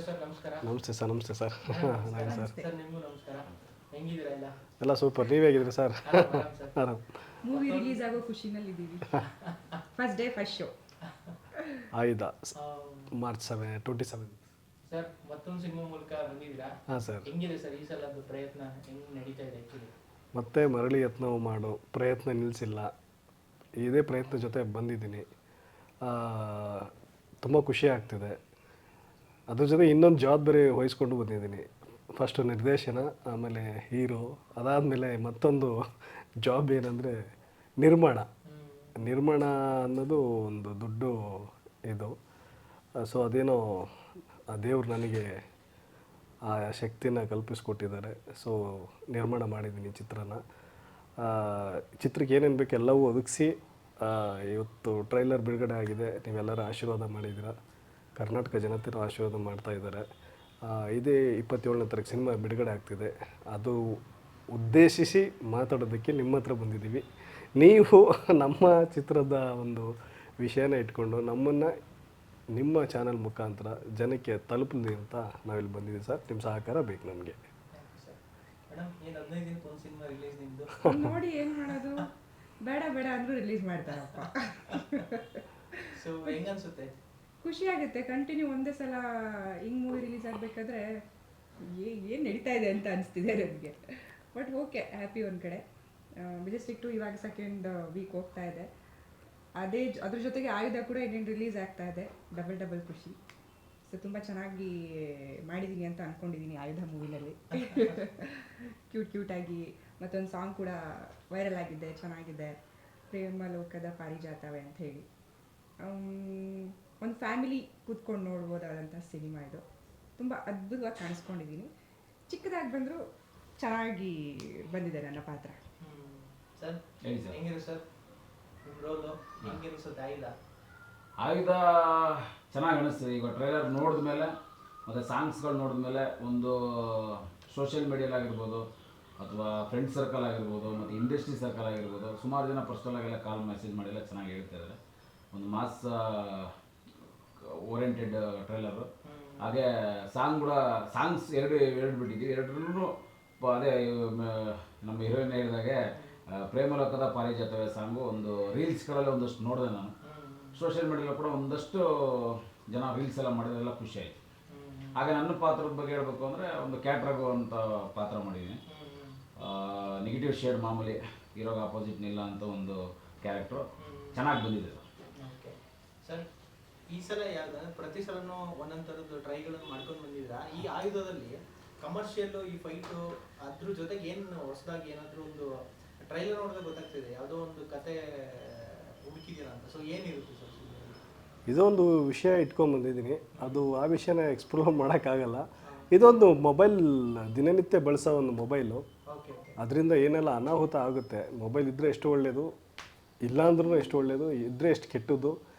Sir ನಮಸ್ಕಾರ. ನಮಸ್ತೆ sir. ನಮಸ್ತೆ ಸರ್. ನಮಸ್ಕಾರ ಸರ್ ಸರ್, ನಿಮಗೂ ನಮಸ್ಕಾರ. ಹೆಂಗಿದ್ದೀರಾ ಎಲ್ಲ? ಎಲ್ಲ ಸೂಪರ್. ನೀವು ಹೇಗಿದ್ರಿ ಸರ್? ಆರಾಮ್ ಆರಾಮ್ ಸರ್. ಆರಾಮ್. ಮೂವಿ ರಿಲೀಸ್ ಆಗೋ ಖುಷಿನಲ್ಲಿದ್ದೀವಿ. ಫಸ್ಟ್ ಡೇ ಫಸ್ಟ್ ಶೋ ಆಯ್ದ ಮಾರ್ಚ್ 27. ಸರ್ ಮತ್ತೊಂದು ಸಿನಿಮಾ ಮೂಲಕ ಬಂದಿದ್ದೀರಾ. ಹಾಂ ಸರ್. ಹೆಂಗಿದೆ ಸರ್ ಈ ಸಲದ್ದು ಪ್ರಯತ್ನ, ಹೆಂಗ್ ನಡೀತಾ ಇದೆ ಆ್ಯಕ್ಚುಲಿ? ಮತ್ತೆ ಮರಳಿ ಯತ್ನ ಮಾಡು ಪ್ರಯತ್ನ ನಿಲ್ಲಿಸಿಲ್ಲ. ಇದೇ ಪ್ರಯತ್ನ ಜೊತೆ ಬಂದಿದ್ದೀನಿ. ತುಂಬ ಖುಷಿ ಆಗ್ತಿದೆ. ಅದ್ರ ಜೊತೆ ಇನ್ನೊಂದು ಜವಾಬ್ದಾರಿ ವಹಿಸ್ಕೊಂಡು ಬಂದಿದ್ದೀನಿ. ಫಸ್ಟು ನಿರ್ದೇಶನ, ಆಮೇಲೆ ಹೀರೋ, ಅದಾದಮೇಲೆ ಮತ್ತೊಂದು ಜಾಬ್ ಏನಂದರೆ ನಿರ್ಮಾಣ. ನಿರ್ಮಾಣ ಅನ್ನೋದು ಒಂದು ದೊಡ್ಡ ಇದು. ಸೊ ಅದೇನೋ ಆ ದೇವ್ರು ನನಗೆ ಆ ಶಕ್ತಿನ ಕಲ್ಪಿಸ್ಕೊಟ್ಟಿದ್ದಾರೆ. ಸೊ ನಿರ್ಮಾಣ ಮಾಡಿದ್ದೀನಿ ಚಿತ್ರನ. ಚಿತ್ರಕ್ಕೆ ಏನೇನು ಬೇಕು ಎಲ್ಲವೂ ಒದಗಿಸಿ ಇವತ್ತು ಟ್ರೈಲರ್ ಬಿಡುಗಡೆ ಆಗಿದೆ. ನೀವೆಲ್ಲರೂ ಆಶೀರ್ವಾದ ಮಾಡಿದ್ದೀರ. ಕರ್ನಾಟಕ ಜನತೆಯೂ ಆಶೀರ್ವಾದ ಮಾಡ್ತಾ ಇದ್ದಾರೆ. ಇದೇ 27ನೇ ತಾರೀಕು ಸಿನಿಮಾ ಬಿಡುಗಡೆ ಆಗ್ತಿದೆ. ಅದು ಉದ್ದೇಶಿಸಿ ಮಾತಾಡೋದಕ್ಕೆ ನಿಮ್ಮ ಹತ್ರ ಬಂದಿದ್ದೀವಿ. ನೀವು ನಮ್ಮ ಚಿತ್ರದ ಒಂದು ವಿಷಯನ ಇಟ್ಕೊಂಡು ನಮ್ಮನ್ನು ನಿಮ್ಮ ಚಾನಲ್ ಮುಖಾಂತರ ಜನಕ್ಕೆ ತಲುಪಲಿ ಅಂತ ನಾವಿಲ್ಲಿ ಬಂದಿದ್ದೀವಿ ಸರ್. ನಿಮ್ಮ ಸಹಕಾರ ಬೇಕು ನಮಗೆ. ಮೇಡಮ್, ಏನು 15 ದಿನಕ್ಕೆ ಒಂದು ಸಿನಿಮಾ ರಿಲೀಸ್ ನಿಮ್ಮದು? ನೋಡಿ ಏನು ಮಾಡೋದು, ಬೇಡ ಬೇಡ ಅಂದರೂ ರಿಲೀಸ್ ಮಾಡ್ತಾರಪ್ಪ. ಸೊ ಹೆಂಗನ್ಸುತ್ತೆ? ಖುಷಿ ಆಗುತ್ತೆ. ಕಂಟಿನ್ಯೂ ಒಂದೇ ಸಲ ಹಿಂಗೆ ಮೂವಿ ರಿಲೀಸ್ ಆಗಬೇಕಾದ್ರೆ ಏನು ನಡೀತಾ ಇದೆ ಅಂತ ಅನಿಸ್ತಿದೆ ನನಗೆ. ಬಟ್ ಓಕೆ, ಹ್ಯಾಪಿ ಒಂದು ಕಡೆ. ಮೆಜೆಸ್ಟಿಕ್ 2 ಇವಾಗ ಸೆಕೆಂಡ್ ವೀಕ್ ಹೋಗ್ತಾ ಇದೆ. ಅದ್ರ ಜೊತೆಗೆ ಆಯುಧ ಕೂಡ ಇನ್ನೇನು ರಿಲೀಸ್ ಆಗ್ತಾ ಇದೆ. ಡಬಲ್ ಖುಷಿ. ಸೊ ತುಂಬ ಚೆನ್ನಾಗಿ ಮಾಡಿದ್ದೀನಿ ಅಂತ ಅಂದ್ಕೊಂಡಿದ್ದೀನಿ ಆಯುಧ ಮೂವಿನಲ್ಲಿ. ಕ್ಯೂಟಾಗಿ ಮತ್ತೊಂದು ಸಾಂಗ್ ಕೂಡ ವೈರಲ್ ಆಗಿದೆ, ಚೆನ್ನಾಗಿದೆ. ಪ್ರೇಮ ಲೋಕದ ಪಾರಿಜಾತವೇ ಅಂತ ಹೇಳಿ ಒಂದು ಫ್ಯಾಮಿಲಿ ಕೂತ್ಕೊಂಡು ನೋಡ್ಬೋದಾದಂಥ ಸಿನಿಮಾ ಇದು. ತುಂಬ ಅದ್ಭುತವಾಗಿ ಕಾಣಿಸ್ಕೊಂಡಿದ್ದೀನಿ. ಚಿಕ್ಕದಾಗಿ ಬಂದರೂ ಚೆನ್ನಾಗಿ ಬಂದಿದೆ ನನ್ನ ಪಾತ್ರ. ಸರ್ ಹೆಂಗಿದೆ ಸರ್ ನಿಮ್ಮ ರೋಲು? ಹೆಂಗೆ ಅನಿಸುತ್ತೆ ಆಯುಧ? ಚೆನ್ನಾಗಿ ಅನಿಸ್ತದೆ. ಈಗ ಟ್ರೈಲರ್ ನೋಡಿದ ಮೇಲೆ ಮತ್ತು ಸಾಂಗ್ಸ್ಗಳು ನೋಡಿದ ಮೇಲೆ ಒಂದು ಸೋಷಿಯಲ್ ಮೀಡಿಯಾಲಾಗಿರ್ಬೋದು ಅಥವಾ ಫ್ರೆಂಡ್ ಸರ್ಕಲ್ ಆಗಿರ್ಬೋದು ಮತ್ತು ಇಂಡಸ್ಟ್ರಿ ಸರ್ಕಲ್ ಆಗಿರ್ಬೋದು, ಸುಮಾರು ಜನ ಪರ್ಸ್ನಲಾಗೆಲ್ಲ ಕಾಲ್ ಮೆಸೇಜ್ ಮಾಡಿಲ್ಲ, ಚೆನ್ನಾಗಿ ಹೇಳ್ತಾ ಇದ್ದಾರೆ. ಒಂದು ಮಾಸ್ ಓರಿಯೆಂಟೆಡ್ ಟ್ರೈಲರು. ಹಾಗೆ ಸಾಂಗ್ಸ್ ಎರಡು ಬಿಟ್ಟಿದ್ದೀವಿ. ಎರಡರಲ್ಲೂ ಅದೇ ನಮ್ಮ ಹೀರೋಯಿನ್ ಹೇಳಿದಾಗೆ ಪ್ರೇಮಲೋಕದ ಪಾರಿಜಾತವೇ ಸಾಂಗು ಒಂದು ರೀಲ್ಸ್ಗಳಲ್ಲಿ ಒಂದಷ್ಟು ನೋಡಿದೆ ನಾನು. ಸೋಷಿಯಲ್ ಮೀಡಿಯಾలో ಕೂಡ ಒಂದಷ್ಟು ಜನ ರೀಲ್ಸ್ ಎಲ್ಲ ಮಾಡಿದ್ರೆಲ್ಲ ಖುಷಿ ಆಯಿತು. ಹಾಗೆ ನನ್ನ ಪಾತ್ರದ ಬಗ್ಗೆ ಹೇಳಬೇಕು ಅಂದರೆ ಒಂದು ಕ್ಯಾಟ್ರಾಗೋ ಅಂತ ಪಾತ್ರ ಮಾಡಿದ್ದೀನಿ. ನೆಗೆಟಿವ್ ಶೇಡ್, ಮಾಮೂಲಿ ಹೀರೋಗೆ ಆಪೋಸಿಟ್ ನಿಲ್ಲ ಅಂತ ಒಂದು ಕ್ಯಾರೆಕ್ಟ್ರು ಚೆನ್ನಾಗಿ ಬಂದಿದೆ. ಓಕೆ ಸರ್, ಈ ಸಲ ಯಾವ್ದು ಪ್ರತಿ ಸಲನೂ ಒಂದೊಂದು ಥರದ್ದು ಟ್ರೈಗಳನ್ನು ಮಾಡ್ಕೊಂಡು ಬಂದಿದ್ದೀರಾ. ಈ ಆಯುಧದಲ್ಲಿ ಕಮರ್ಷಿಯಲ್ಲು, ಈ ಫೈಟು, ಅದ್ರ ಜೊತೆಗೆ ಏನು ಹೊಸದಾಗಿ ಏನಾದರೂ ಒಂದು ಟ್ರೈಲರ್ ನೋಡಿದ್ರೆ ಗೊತ್ತಾಗ್ತಿದೆ ಯಾವುದೋ ಒಂದು ಕತೆ ಹುಡುಕಿದ್ದೀರಾ ಅಂತ. ಸೊ ಏನಿರುತ್ತೆ ಸರ್? ಇದೊಂದು ವಿಷಯ ಇಟ್ಕೊಂಡ್ಬಂದಿದ್ದೀನಿ. ಅದು ಆ ವಿಷಯನ ಎಕ್ಸ್ಪ್ಲೋರ್ ಮಾಡೋಕ್ಕಾಗಲ್ಲ. ಇದೊಂದು ಮೊಬೈಲ್, ದಿನನಿತ್ಯ ಬಳಸೋ ಒಂದು ಮೊಬೈಲು. Okay okay. ಅದರಿಂದ ಏನೆಲ್ಲ ಅನಾಹುತ ಆಗುತ್ತೆ. ಮೊಬೈಲ್ ಇದ್ದರೆ ಎಷ್ಟು ಒಳ್ಳೆಯದು, ಇಲ್ಲಾಂದ್ರೂ ಎಷ್ಟು ಒಳ್ಳೆಯದು, ಇದ್ದರೆ ಎಷ್ಟು ಕೆಟ್ಟದ್ದು.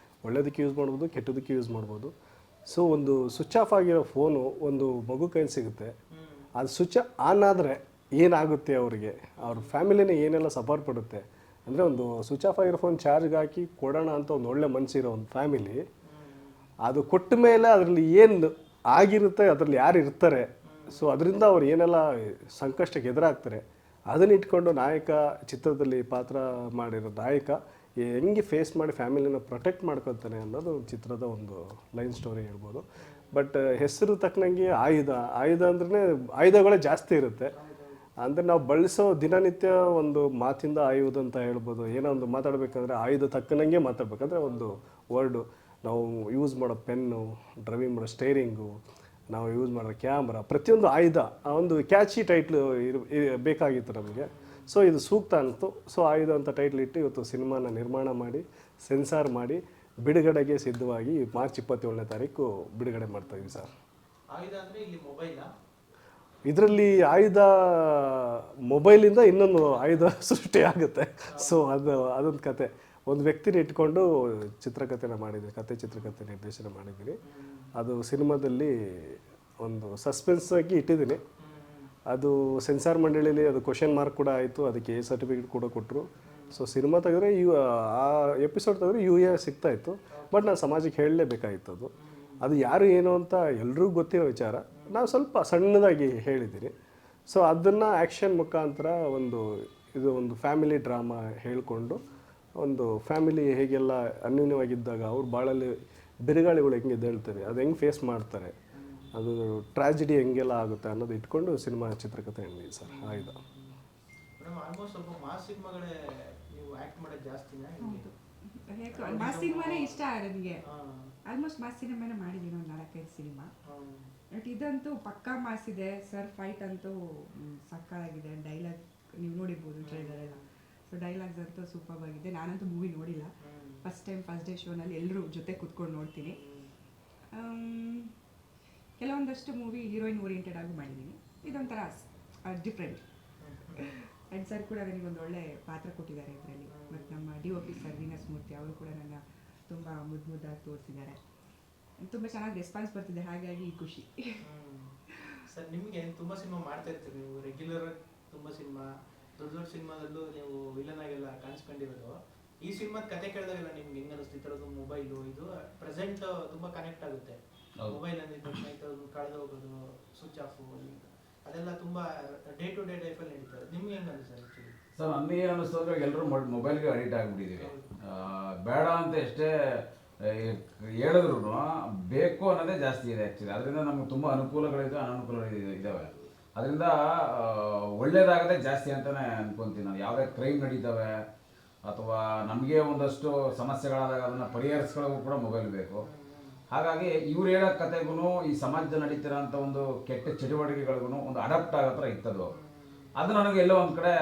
ಒಳ್ಳೆಯದಕ್ಕೆ ಯೂಸ್ ಮಾಡ್ಬೋದು, ಕೆಟ್ಟದಕ್ಕೆ ಯೂಸ್ ಮಾಡ್ಬೋದು. ಸೊ ಒಂದು ಸ್ವಿಚ್ ಆಫ್ ಆಗಿರೋ ಫೋನು ಒಂದು ಮಗು ಕೈಲಿ ಸಿಗುತ್ತೆ. ಅದು ಸ್ವಿಚ್ ಆನ್ ಆದರೆ ಏನಾಗುತ್ತೆ ಅವರಿಗೆ, ಅವ್ರ ಫ್ಯಾಮಿಲಿನೇ ಏನೆಲ್ಲ ಸಪೋರ್ಟ್ ಪಡುತ್ತೆ ಅಂದರೆ, ಒಂದು ಸ್ವಿಚ್ ಆಫ್ ಆಗಿರೋ ಫೋನ್ ಚಾರ್ಜ್ಗೆ ಹಾಕಿ ಕೊಡೋಣ ಅಂತ ಒಂದು ಒಳ್ಳೆ ಮನಸ್ಸಿರೋ ಒಂದು ಫ್ಯಾಮಿಲಿ, ಅದು ಕೊಟ್ಟ ಮೇಲೆ ಅದರಲ್ಲಿ ಏನು ಆಗಿರುತ್ತೆ, ಅದರಲ್ಲಿ ಯಾರು ಇರ್ತಾರೆ, ಸೊ ಅದರಿಂದ ಅವ್ರು ಏನೆಲ್ಲ ಸಂಕಷ್ಟಕ್ಕೆ ಎದುರಾಗ್ತಾರೆ, ಅದನ್ನ ಇಟ್ಕೊಂಡು ನಾಯಕ ಚಿತ್ರದಲ್ಲಿ ಪಾತ್ರ ಮಾಡಿರೋ ನಾಯಕ ಹೆಂಗೆ ಫೇಸ್ ಮಾಡಿ ಫ್ಯಾಮಿಲಿನ ಪ್ರೊಟೆಕ್ಟ್ ಮಾಡ್ಕೊತಾನೆ ಅನ್ನೋದು ಚಿತ್ರದ ಒಂದು ಲೈನ್ ಸ್ಟೋರಿ ಹೇಳ್ಬೋದು. ಬಟ್ ಹೆಸರು ತಕ್ಕನಂಗೆ ಆಯುಧ ಅಂದ್ರೆ ಆಯುಧಗಳೇ ಜಾಸ್ತಿ ಇರುತ್ತೆ. ಅಂದರೆ ನಾವು ಬಳಸೋ ದಿನನಿತ್ಯ ಒಂದು ಮಾತಿಂದ ಆಯುಧ ಅಂತ ಹೇಳ್ಬೋದು. ಏನೋ ಒಂದು ಮಾತಾಡಬೇಕಂದ್ರೆ ಆಯುಧ ತಕ್ಕನಂಗೆ ಮಾತಾಡ್ಬೇಕಂದ್ರೆ ಒಂದು ವರ್ಡು, ನಾವು ಯೂಸ್ ಮಾಡೋ ಪೆನ್ನು, ಡ್ರೈವಿಂಗ್ ಮಾಡೋ ಸ್ಟೇರಿಂಗು, ನಾವು ಯೂಸ್ ಮಾಡೋ ಕ್ಯಾಮ್ರಾ, ಪ್ರತಿಯೊಂದು ಆಯುಧ ಒಂದು ಕ್ಯಾಚಿ ಟೈಟ್ಲು ಬೇಕಾಗಿತ್ತು ನಮಗೆ. ಸೊ ಇದು ಸೂಕ್ತ ಅನಿಸ್ತು. ಸೊ ಆಯುಧ ಅಂತ ಟೈಟ್ಲ್ ಇಟ್ಟು ಇವತ್ತು ಸಿನಿಮಾನ ನಿರ್ಮಾಣ ಮಾಡಿ ಸೆನ್ಸಾರ್ ಮಾಡಿ ಬಿಡುಗಡೆಗೆ ಸಿದ್ಧವಾಗಿ ಮಾರ್ಚ್ 27ನೇ ತಾರೀಕು ಬಿಡುಗಡೆ ಮಾಡ್ತಾಯಿದ್ವಿ ಸರ್. ಆಯುಧ ಅಂದರೆ ಇಲ್ಲಿ ಮೊಬೈಲಾ? ಇದರಲ್ಲಿ ಆಯುಧ ಮೊಬೈಲಿಂದ ಇನ್ನೊಂದು ಆಯುಧ ಸೃಷ್ಟಿ ಆಗುತ್ತೆ. ಸೊ ಅದೊಂದು ಕತೆ, ಒಂದು ವ್ಯಕ್ತಿನ ಇಟ್ಕೊಂಡು ಚಿತ್ರಕಥೆನ ಮಾಡಿದ್ದೀನಿ, ಚಿತ್ರಕಥೆ ನಿರ್ದೇಶನ ಮಾಡಿದ್ದೀನಿ. ಅದು ಸಿನಿಮಾದಲ್ಲಿ ಒಂದು ಸಸ್ಪೆನ್ಸ್ ಆಗಿ ಇಟ್ಟಿದ್ದೀನಿ. ಅದು ಸೆನ್ಸಾರ್ ಮಂಡಳಿಯಲ್ಲಿ ಅದು ಕ್ವಶನ್ ಮಾರ್ಕ್ ಕೂಡ ಆಯಿತು. ಅದಕ್ಕೆ ಸರ್ಟಿಫಿಕೇಟ್ ಕೂಡ ಕೊಟ್ಟರು. ಸೊ ಸಿನಿಮಾ ತೆಗೆದ್ರೆ ಆ ಎಪಿಸೋಡ್ ತೆಗೆದ್ರೆ UA ಸಿಗ್ತಾಯಿತ್ತು. ಬಟ್ ನಾನು ಸಮಾಜಕ್ಕೆ ಹೇಳಲೇಬೇಕಾಗಿತ್ತು ಅದು. ಅದು ಯಾರು ಏನು ಅಂತ ಎಲ್ರಿಗೂ ಗೊತ್ತಿರೋ ವಿಚಾರ, ನಾವು ಸ್ವಲ್ಪ ಸಣ್ಣದಾಗಿ ಹೇಳಿದ್ದೀನಿ. ಸೊ ಅದನ್ನು ಆ್ಯಕ್ಷನ್ ಮುಖಾಂತರ ಇದು ಒಂದು ಫ್ಯಾಮಿಲಿ ಡ್ರಾಮಾ ಹೇಳಿಕೊಂಡು, ಒಂದು ಫ್ಯಾಮಿಲಿ ಹೇಗೆಲ್ಲ ಅನ್ಯೂನ್ಯವಾಗಿದ್ದಾಗ ಅವ್ರು ಬಾಳಲ್ಲಿ ಬಿರುಗಾಳಿಗಳು ಹೆಂಗೆ ಎದ್ದೇಳ್ತವೆ, ಅದು ಹೆಂಗೆ ಫೇಸ್ ಮಾಡ್ತಾರೆ, ಅದು ಟ್ರಾಜಿಡಿ ಹೆಂಗೆಲ್ಲ ಆಗುತ್ತೆ ಅನ್ನೋದು ಇಟ್ಕೊಂಡು ಸಿನಿಮಾ ಚಿತ್ರಕಥೆ ಹೇಳಿದ್ವಿ ಸರ್. ಆಯ್ತು ಮೇಡಮ್, ಆಲ್ಮೋಸ್ಟ್ ಸ್ವಲ್ಪ ಮಾಸ್ ಸಿನಿಮಾಗಳೇ ನೀವು ಆ್ಯಕ್ಟ್ ಮಾಡೋದು ಜಾಸ್ತಿನಾ? ಹೇಗೆ ಮಾಸ್ ಸಿನಿಮಾನೇ ಇಷ್ಟ ನನಗೆ. ಆಲ್ಮೋಸ್ಟ್ ಮಾಸ್ ಸಿನಿಮಾನೇ ಮಾಡಿದ್ದೀನಿ, ಒಂದು 4-5 ಸಿನಿಮಾ. ಬಟ್ ಇದಂತೂ ಪಕ್ಕಾ ಮಾಸ್ ಇದೆ ಸರ್. ಫೈಟ್ ಅಂತೂ ಸಕ್ಕತ್ತಾಗಿದೆ. ಡೈಲಾಗ್ ನೀವು ನೋಡಿರ್ಬೋದು ಟ್ರೈಲರ್ ಎಲ್ಲ. ಸೊ ಡೈಲಾಗ್ಸ್ ಅಂತೂ ಸೂಪರ್ ಆಗಿದೆ. ನಾನಂತೂ ಮೂವಿ ನೋಡಿಲ್ಲ, ಫಸ್ಟ್ ಡೇ ಶೋನಲ್ಲಿ ಎಲ್ಲರೂ ಜೊತೆ ಕೂತ್ಕೊಂಡು ನೋಡ್ತೀನಿ. ಕೆಲವೊಂದಷ್ಟು ಮೂವಿ ಹೀರೋಯಿನ್ ಓರಿಯೆಂಟೆಡ್ ಆಗಿ ಮಾಡಿದ್ದೀನಿ. ಇದೊಂಥರ ಡಿಫ್ರೆಂಟ್. ಆ್ಯಂಡ್ ಸರ್ ಕೂಡ ನನಗೊಂದು ಒಳ್ಳೆ ಪಾತ್ರ ಕೊಟ್ಟಿದ್ದಾರೆ ಇದರಲ್ಲಿ. ಮತ್ತು ನಮ್ಮ DOP ಸರ್ ವೀನಸ್ ಮೂರ್ತಿ ಅವರು ಕೂಡ ನನ್ನ ತುಂಬ ಮುದ್ದಾಗಿ ತೋರಿಸಿದ್ದಾರೆ. ತುಂಬ ಚೆನ್ನಾಗಿ ರೆಸ್ಪಾನ್ಸ್ ಬರ್ತಿದೆ, ಹಾಗಾಗಿ ಖುಷಿ. ಸರ್, ನಿಮಗೆ ತುಂಬ ಸಿನಿಮಾ ಮಾಡ್ತಾ ಇರ್ತೀರಿ ನೀವು, ರೆಗ್ಯುಲರ್ ತುಂಬ ಸಿನಿಮಾ, ದೊಡ್ಡ ದೊಡ್ಡ ಸಿನಿಮಾದಲ್ಲೂ ನೀವು ವಿಲನ್ ಆಗಿಲ್ಲ ಕಾಣಿಸ್ಕೊಂಡಿರೋದು. ಈ ಸಿನಿಮಾದ ಕತೆ ಕೇಳಿದಾಗೆಲ್ಲ ನಿಮ್ಗೆ ಹೆಂಗೆ ಅನಿಸ್ತು? ಈ ಥರದ್ದು ಮೊಬೈಲು ಇದು ಪ್ರೆಸೆಂಟ್ ತುಂಬ ಕನೆಕ್ಟ್ ಆಗುತ್ತೆ. ಮೊಬೈಲ್ ಅಂದಿದ್ದ ತಕ್ಷಣ ಈ ಥರದ್ದು ಕಳೆದು ಹೋಗೋದು, ಸ್ವಿಚ್ ಆಫ್, ಅದೆಲ್ಲ ತುಂಬ ಡೇ ಟು ಡೇ ಲೈಫಲ್ಲಿ ನಡೀತಾರೆ. ನಿಮ್ಗೆ ಹೆಂಗೆ ಅನಿಸ್ತು ಆ್ಯಕ್ಚುಲಿ? ಸರ್, ನನಗೆ ಏನು ಅನಿಸ್ತು ಅಂದರೆ ಎಲ್ಲರೂ ಮೊಬೈಲ್ಗೆ ಅಡಿಕ್ಟ್ ಆಗಿಬಿಟ್ಟಿದ್ದೀವಿ. ಬೇಡ ಅಂತ ಎಷ್ಟೇ ಹೇಳಿದ್ರು ಬೇಕು ಅನ್ನೋದೇ ಜಾಸ್ತಿ ಇದೆ ಆ್ಯಕ್ಚುಲಿ. ಅದರಿಂದ ನಮ್ಗೆ ತುಂಬ ಅನುಕೂಲಗಳಿದೆ, ಅನಾನುಕೂಲಗಳಿದ್ದಾವೆ. ಅದರಿಂದ ಒಳ್ಳೇದಾಗದೆ ಜಾಸ್ತಿ ಅಂತಲೇ ಅನ್ಕೊತೀನಿ ನಾನು. ಯಾವುದೇ ಕ್ರೈಮ್ ನಡೀತವೆ ಅಥವಾ ನಮಗೆ ಒಂದಷ್ಟು ಸಮಸ್ಯೆಗಳಾದಾಗ ಅದನ್ನು ಪರಿಹರಿಸ್ಕೊಳ್ಳೋಕ್ಕೂ ಕೂಡ ಮೊಬೈಲ್ ಬೇಕು. ಹಾಗಾಗಿ ಇವ್ರು ಹೇಳೋ ಕತೆಗೂ ಈ ಸಮಾಜದಲ್ಲಿ ನಡೀತಿರೋಂಥ ಒಂದು ಕೆಟ್ಟ ಚಟುವಟಿಕೆಗಳಿಗೂ ಒಂದು ಅಡಾಪ್ಟ್ ಆಗೋ ಥರ ಇತ್ತದು. ಅದು ನನಗೆ ಎಲ್ಲೋ ಒಂದು ಕಡೆ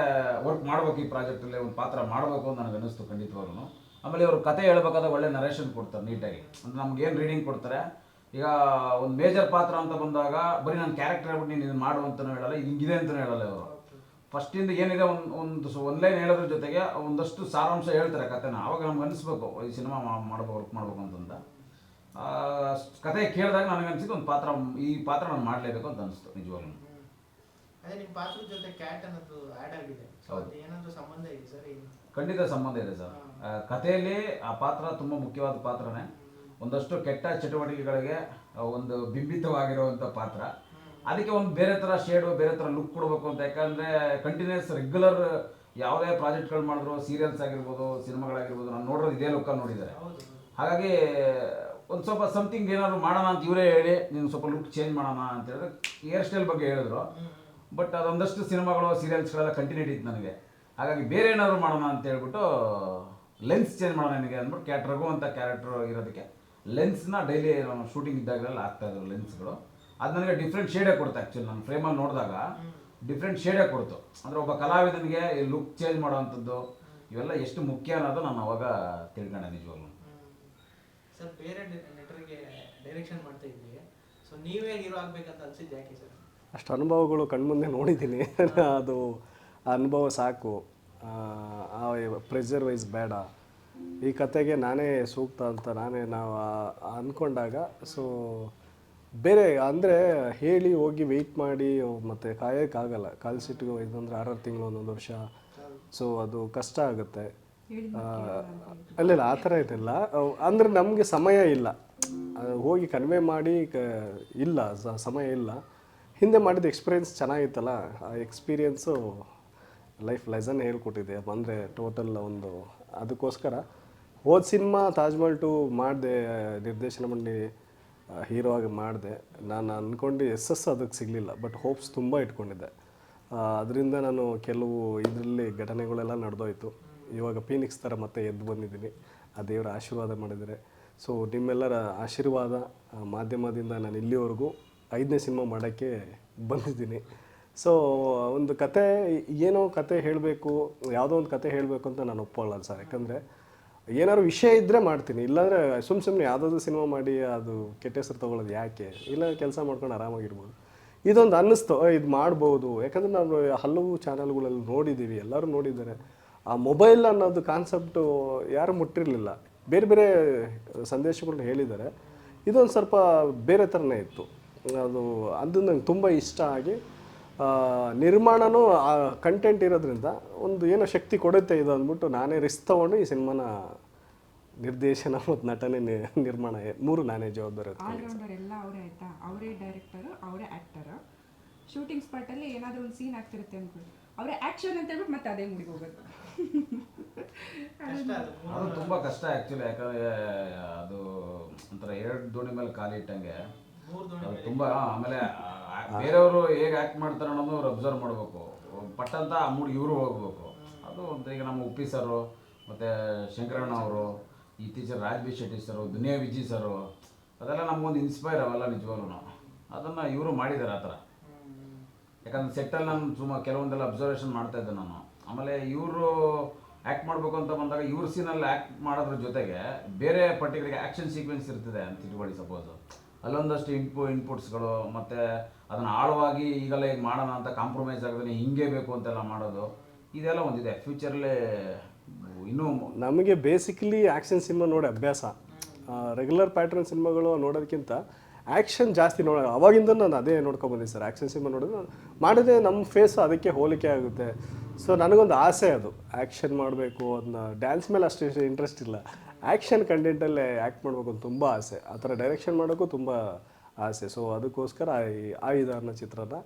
ವರ್ಕ್ ಮಾಡ್ಬೇಕು, ಈ ಪ್ರಾಜೆಕ್ಟಲ್ಲಿ ಒಂದು ಪಾತ್ರ ಮಾಡಬೇಕು ಅಂತ ನನಗೆ ಅನ್ನಿಸ್ತು ಖಂಡಿತವಾಗ್ಲೂ. ಆಮೇಲೆ ಇವರು ಕತೆ ಹೇಳ್ಬೇಕಾದ್ರೆ ಒಳ್ಳೆ ನರೇಷನ್ ಕೊಡ್ತಾರೆ ನೀಟಾಗಿ. ಅಂದರೆ ನಮ್ಗೇನು ರೀಡಿಂಗ್ ಕೊಡ್ತಾರೆ. ಈಗ ಒಂದು ಮೇಜರ್ ಪಾತ್ರ ಅಂತ ಬಂದಾಗ ಬರೀ ನನ್ನ ಕ್ಯಾರೆಕ್ಟರ್ ಹೇಳ್ಬಿಟ್ಟು ನೀನು ಇದನ್ನು ಮಾಡು ಅಂತಲೂ ಹೇಳಲ್ಲ, ಹಿಂಗಿದೆ ಅಂತಲೂ ಹೇಳಲ್ಲ ಇವರು. ಫಸ್ಟಿಂದ ಏನಿದೆ ಒಂದು ಲೈನ್ ಹೇಳೋದ್ರ ಜೊತೆಗೆ ಒಂದಷ್ಟು ಸಾರಾಂಶ ಹೇಳ್ತಾರೆ ಕತೆನ. ಆವಾಗ ನಮ್ಗೆ ಅನಿಸ್ಬೇಕು ಈ ಸಿನಿಮಾ ವರ್ಕ್ ಮಾಡ್ಬೇಕು ಅಂತಂದ. ಕತೆ ಕೇಳಿದಾಗ ನನಗೆ ಅನಿಸಿದ್ದು ಈ ಪಾತ್ರ ನಾನು ಮಾಡಲೇಬೇಕು ಅಂತ ಅನಿಸ್ತು ನಿಜವಾಗ್ಲೂ. ಅದೇ ನಿಮ್ಮ ಪಾತ್ರದ ಜೊತೆ ಕ್ಯಾಟ್ ಅನ್ನೋದು ಆ್ಯಡ್ ಆಗಿದೆ, ಏನಾದರೂ ಸಂಬಂಧ ಇದೆ ಸರ್? ಖಂಡಿತ ಸಂಬಂಧ ಇದೆ ಸರ್. ಕಥೆಯಲ್ಲಿ ಆ ಪಾತ್ರ ತುಂಬ ಮುಖ್ಯವಾದ ಪಾತ್ರನೇ. ಒಂದಷ್ಟು ಕೆಟ್ಟ ಚಟುವಟಿಕೆಗಳಿಗೆ ಒಂದು ಬಿಂಬಿತವಾಗಿರುವಂಥ ಪಾತ್ರ. ಅದಕ್ಕೆ ಒಂದು ಬೇರೆ ಥರ ಶೇಡು, ಬೇರೆ ಥರ ಲುಕ್ ಕೊಡಬೇಕು ಅಂತ. ಯಾಕಂದರೆ ಕಂಟಿನ್ಯೂಸ್ ರೆಗ್ಯುಲರ್ ಯಾವುದೇ ಪ್ರಾಜೆಕ್ಟ್ಗಳು ಮಾಡಿದ್ರು, ಸೀರಿಯಲ್ಸ್ ಆಗಿರ್ಬೋದು, ಸಿನಿಮಾಗಳಾಗಿರ್ಬೋದು, ನಾನು ನೋಡೋದು ಇದೇ ಲುಕ್ಕ ನೋಡಿದ್ದಾರೆ. ಹಾಗಾಗಿ ಒಂದು ಸ್ವಲ್ಪ ಸಮಥಿಂಗ್ ಏನಾದ್ರು ಮಾಡೋಣ ಅಂತ ಇವರೇ ಹೇಳಿ, ನೀನು ಸ್ವಲ್ಪ ಲುಕ್ ಚೇಂಜ್ ಮಾಡೋಣ ಅಂತ ಹೇಳಿದ್ರೆ ಹೇರ್ ಸ್ಟೈಲ್ ಬಗ್ಗೆ ಹೇಳಿದ್ರು. ಬಟ್ ಅದೊಂದಷ್ಟು ಸಿನಿಮಾಗಳು, ಸೀರಿಯಲ್ಸ್ಗಳೆಲ್ಲ ಕಂಟಿನ್ಯೂಟಿ ಇತ್ತು ನನಗೆ. ಹಾಗಾಗಿ ಬೇರೆ ಏನಾದ್ರು ಮಾಡೋಣ ಅಂತ ಹೇಳ್ಬಿಟ್ಟು ಲೆನ್ಸ್ ಚೇಂಜ್ ಮಾಡೋಣ ನನಗೆ ಅಂದ್ಬಿಟ್ಟು ರಘು ಅಂತ ಕ್ಯಾರೆಕ್ಟರ್ ಇರೋದಕ್ಕೆ ಲೆನ್ಸ್ನ ಡೈಲಿ ಶೂಟಿಂಗ್ ಇದ್ದಾಗಲೆಲ್ಲ ಆಗ್ತಾಯಿದ್ರು ಲೆನ್ಸ್ಗಳು. ಅದು ನನಗೆ ಡಿಫ್ರೆಂಟ್ ಶೇಡೇ ಕೊಡ್ತು. ಆ್ಯಕ್ಚುಲಿ ನಾನು ಫ್ರೇಮಲ್ಲಿ ನೋಡಿದಾಗ ಡಿಫ್ರೆಂಟ್ ಶೇಡೇ ಕೊಡ್ತು. ಅಂದರೆ ಒಬ್ಬ ಕಲಾವಿದನಿಗೆ ಈ ಲುಕ್ ಚೇಂಜ್ ಮಾಡೋವಂಥದ್ದು ಇವೆಲ್ಲ ಎಷ್ಟು ಮುಖ್ಯ ಅನ್ನೋದು ನಾನು ಅವಾಗ ತಿಳ್ಕೊಂಡೆ ನಿಜವಾಗ್ಲೂ. ಸರ್, ಬೇರೆ ನಟರಿಗೆ ಡೈರೆಕ್ಷನ್ ಮಾಡ್ತಾ ಇದ್ವಿ, ಸೊ ನೀವೇ ಹೀರೋ ಆಗ್ಬೇಕಂತ ಅನ್ಸಿದ್ದು ಯಾಕೆ ಸರ್? ಅಷ್ಟು ಅನುಭವಗಳು ಕಣ್ಮುಂದೆ ನೋಡಿದ್ದೀನಿ. ಅದು ಅನುಭವ ಸಾಕು. ಆ ಪ್ರೆಷರ್ ವೈಸ್ ಬೇಡ, ಈ ಕತೆಗೆ ನಾನೇ ಸೂಕ್ತ ಅಂತ ನಾವು ಅಂದ್ಕೊಂಡಾಗ, ಸೊ ಬೇರೆ ಅಂದರೆ ಹೇಳಿ ಹೋಗಿ ವೆಯ್ಟ್ ಮಾಡಿ ಮತ್ತು ಕಾಯೋಕ್ಕಾಗಲ್ಲ. ಕಾಲ್ ಸೀಟ್ಗೆ ಇದಂದರೆ 6 ತಿಂಗಳು, 1 ವರ್ಷ. ಸೊ ಅದು ಕಷ್ಟ ಆಗುತ್ತೆ. ಇಲ್ಲ ಆ ಥರ ಏನಿಲ್ಲ. ಅಂದರೆ ನಮಗೆ ಸಮಯ ಇಲ್ಲ, ಹೋಗಿ ಕನ್ವೆ ಮಾಡಿ ಇಲ್ಲ, ಸಮಯ ಇಲ್ಲ. ಹಿಂದೆ ಮಾಡಿದ ಎಕ್ಸ್ಪೀರಿಯೆನ್ಸ್ ಚೆನ್ನಾಗಿತ್ತಲ್ಲ, ಆ ಎಕ್ಸ್ಪೀರಿಯೆನ್ಸು ಲೈಫ್ ಲೆಸನ್ ಹೇಳ್ಕೊಟ್ಟಿದೆ. ಅಂದರೆ ಟೋಟಲ್ ಒಂದು ಅದಕ್ಕೋಸ್ಕರ ಹೋದ ಸಿನಿಮಾ ತಾಜ್ ಮಹಲ್ 2 ಮಾಡಿದೆ, ನಿರ್ದೇಶನ ಮಾಡಿ ಹೀರೋ ಆಗಿ ಮಾಡಿದೆ. ನಾನು ಅಂದ್ಕೊಂಡು ಅದಕ್ಕೆ ಸಿಗಲಿಲ್ಲ, ಬಟ್ ಹೋಪ್ಸ್ ತುಂಬ ಇಟ್ಕೊಂಡಿದ್ದೆ. ಅದರಿಂದ ನಾನು ಕೆಲವು ಇದರಲ್ಲಿ ಘಟನೆಗಳೆಲ್ಲ ನಡೆದೋಯ್ತು. ಇವಾಗ ಫೀನಿಕ್ಸ್ ಥರ ಮತ್ತೆ ಎದ್ದು ಬಂದಿದ್ದೀನಿ, ಆ ದೇವರ ಆಶೀರ್ವಾದ ಮಾಡಿದರೆ. ಸೊ ನಿಮ್ಮೆಲ್ಲರ ಆಶೀರ್ವಾದ ಮಾಧ್ಯಮದಿಂದ ನಾನು ಇಲ್ಲಿವರೆಗೂ 5ನೇ ಸಿನಿಮಾ ಮಾಡೋಕ್ಕೆ ಬಂದಿದ್ದೀನಿ. ಸೊ ಒಂದು ಕತೆ, ಏನೋ ಕತೆ ಹೇಳಬೇಕು, ಯಾವುದೋ ಒಂದು ಕತೆ ಹೇಳಬೇಕು ಅಂತ ನಾನು ಒಪ್ಕೊಳ್ಳಲ್ಲ ಸರ್. ಯಾಕಂದರೆ ಏನಾದ್ರು ವಿಷಯ ಇದ್ದರೆ ಮಾಡ್ತೀನಿ, ಇಲ್ಲಾಂದರೆ ಸುಮ್ಮನೆ ಯಾವುದಾದ್ರು ಸಿನಿಮಾ ಮಾಡಿ ಅದು ಕೆಟ್ಟ ಹೆಸರು ತೊಗೊಳ್ಳೋದು ಯಾಕೆ? ಇಲ್ಲ, ಕೆಲಸ ಮಾಡ್ಕೊಂಡು ಆರಾಮಾಗಿರ್ಬೋದು. ಇದೊಂದು ಅನ್ನಿಸ್ತು, ಇದು ಮಾಡ್ಬೋದು. ಯಾಕಂದರೆ ನಾವು ಹಲವು ಚಾನಲ್ಗಳಲ್ಲಿ ನೋಡಿದ್ದೀವಿ, ಎಲ್ಲರೂ ನೋಡಿದ್ದಾರೆ. ಆ ಮೊಬೈಲ್ ಅನ್ನೋದು ಕಾನ್ಸೆಪ್ಟು ಯಾರು ಮುಟ್ಟಿರಲಿಲ್ಲ. ಬೇರೆ ಬೇರೆ ಸಂದೇಶಗಳನ್ನ ಹೇಳಿದ್ದಾರೆ. ಇದೊಂದು ಸ್ವಲ್ಪ ಬೇರೆ ಥರನೇ ಇತ್ತು. ಅದು ನಂಗೆ ತುಂಬ ಇಷ್ಟ ಆಗಿ, ನಿರ್ಮಾಣನೂ ಆ ಕಂಟೆಂಟ್ ಇರೋದ್ರಿಂದ ಒಂದು ಏನೋ ಶಕ್ತಿ ಕೊಡುತ್ತೆ ಇದು ಅಂದ್ಬಿಟ್ಟು ನಾನೇ ರಿಸ್ಕ್ ತೊಗೊಂಡು ಈ ಸಿನಿಮಾನ ನಿರ್ದೇಶನ ಮತ್ತು ನಟನೆ ನಿರ್ಮಾಣ 3 ನಾನೇ ಜವಾಬ್ದಾರಿ ಹೊತ್ಕೊಂಡಿದ್ದೀನಿ. ಆಲ್ರೌಂಡರ್ ಎಲ್ಲ ಅವರೇ ಆಯಿತಾ, ಅವರೇ ಡೈರೆಕ್ಟರು, ಅವರೇ ಆ್ಯಕ್ಟರು. ಶೂಟಿಂಗ್ ಸ್ಪಾಟಲ್ಲಿ ಏನಾದರೂ ಒಂದು ಸೀನ್ ಆಗ್ತಿರುತ್ತೆ ಅಂದ್ಕೊಳ್ಳಿ, ಅವರೇ ಆ್ಯಕ್ಷನ್ ಅಂತ ಹೇಳ್ಬಿಟ್ಟು ಮತ್ತೆ ಅದೇ ಮುಡಿಗೆ ಹೋಗೋದು. ಕಷ್ಟ ಅದು. ಅದು ತುಂಬ ಕಷ್ಟ ಆ್ಯಕ್ಚುಲಿ, ಯಾಕಂದರೆ ಅದು ಒಂಥರ 2 ದೋಣಿ ಮೇಲೆ ಕಾಲಿಟ್ಟಂಗೆ. 3 ದೋಣಿ ಅದು ಮೇಲೆ. ತುಂಬ ಆಮೇಲೆ ಬೇರೆಯವರು ಹೇಗೆ ಆ್ಯಕ್ಟ್ ಮಾಡ್ತಾರೆ ಅನ್ನೋದು ಅವ್ರು ಅಬ್ಸರ್ವ್ ಮಾಡಬೇಕು. ಪಟ್ಟಂತ ಆ ಮೂಡ್ ಇವರು ಹೋಗ್ಬೇಕು. ಅದು ಒಂದು ಈಗ ನಮ್ಮ ಉಪ್ಪಿ ಸರು ಮತ್ತು ಶಂಕರಣ್ಣ ಅವರು, ಇತ್ತೀಚೆಗೆ ರಾಜ್ ಬಿ ಶೆಟ್ಟಿ ಸರು, ದುನಿಯಾ ವಿಜಿ ಸರು, ಅದೆಲ್ಲ ನಮಗೊಂದು ಇನ್ಸ್ಪೈರ್ ಅವೆಲ್ಲ ನಿಜವಾಗ್ಲೂ. ಅದನ್ನು ಇವರು ಮಾಡಿದ್ದಾರೆ ಆ ಥರ. ಯಾಕಂದ್ರೆ ಸೆಟ್ಟಲ್ಲಿ ನಾನು ಸುಮಾರು ಕೆಲವೊಂದೆಲ್ಲ ಅಬ್ಸರ್ವೇಷನ್ ಮಾಡ್ತಾಯಿದ್ದೆ ನಾನು. ಆಮೇಲೆ ಇವರು ಆ್ಯಕ್ಟ್ ಮಾಡಬೇಕು ಅಂತ ಬಂದಾಗ ಇವ್ರ ಸೀನಲ್ಲಿ ಆ್ಯಕ್ಟ್ ಮಾಡೋದ್ರ ಜೊತೆಗೆ ಬೇರೆ ಪರ್ಟಿಕ್ಯುಲರ್ ಆ್ಯಕ್ಷನ್ ಸೀಕ್ವೆನ್ಸ್ ಇರ್ತದೆ ಅಂತ ಇಟ್ಕೊಳ್ಳಿ ಸಪೋಸು. ಅಲ್ಲೊಂದಷ್ಟು ಇನ್ಪುಟ್ಸ್ಗಳು, ಮತ್ತು ಅದನ್ನು ಆಳವಾಗಿ ಈಗಲೇ ಈಗ ಮಾಡೋಣ ಅಂತ ಕಾಂಪ್ರಮೈಸ್ ಆಗದೇ ಹಿಂಗೆ ಬೇಕು ಅಂತೆಲ್ಲ ಮಾಡೋದು, ಇದೆಲ್ಲ ಒಂದಿದೆ ಫ್ಯೂಚರಲ್ಲೇ ಇನ್ನೂ. ನಮಗೆ ಬೇಸಿಕಲಿ ಆ್ಯಕ್ಷನ್ ಸಿನಿಮಾ ನೋಡಿ ಅಭ್ಯಾಸ. ರೆಗ್ಯುಲರ್ ಪ್ಯಾಟ್ರನ್ ಸಿನಿಮಾಗಳು ನೋಡೋದಕ್ಕಿಂತ ಆ್ಯಕ್ಷನ್ ಜಾಸ್ತಿ ಅವಾಗಿಂದ ನಾನು ಅದೇ ನೋಡ್ಕೊಂಡ್ಬಂದಿದ್ದೆ ಸರ್. ಆ್ಯಕ್ಷನ್ ಸಿನಿಮಾ ನೋಡಿದ್ರೆ ಮಾಡಿದ್ರೆ ನಮ್ಮ ಫೇಸು ಅದಕ್ಕೆ ಹೋಲಿಕೆ ಆಗುತ್ತೆ. ಸೊ ನನಗೊಂದು ಆಸೆ ಅದು, ಆ್ಯಕ್ಷನ್ ಮಾಡಬೇಕು. ಅದನ್ನ ಡ್ಯಾನ್ಸ್ ಮೇಲೆ ಅಷ್ಟು ಇಂಟ್ರೆಸ್ಟ್ ಇಲ್ಲ, ಆ್ಯಕ್ಷನ್ ಕಂಟೆಂಟಲ್ಲೇ ಆ್ಯಕ್ಟ್ ಮಾಡಬೇಕು ಅಂತ ತುಂಬ ಆಸೆ. ಆ ಥರ ಡೈರೆಕ್ಷನ್ ಮಾಡೋಕ್ಕೂ ತುಂಬ ಆಸೆ. ಸೊ ಅದಕ್ಕೋಸ್ಕರ ಈ ಆಯುಧ ಅನ್ನೋ ಚಿತ್ರನ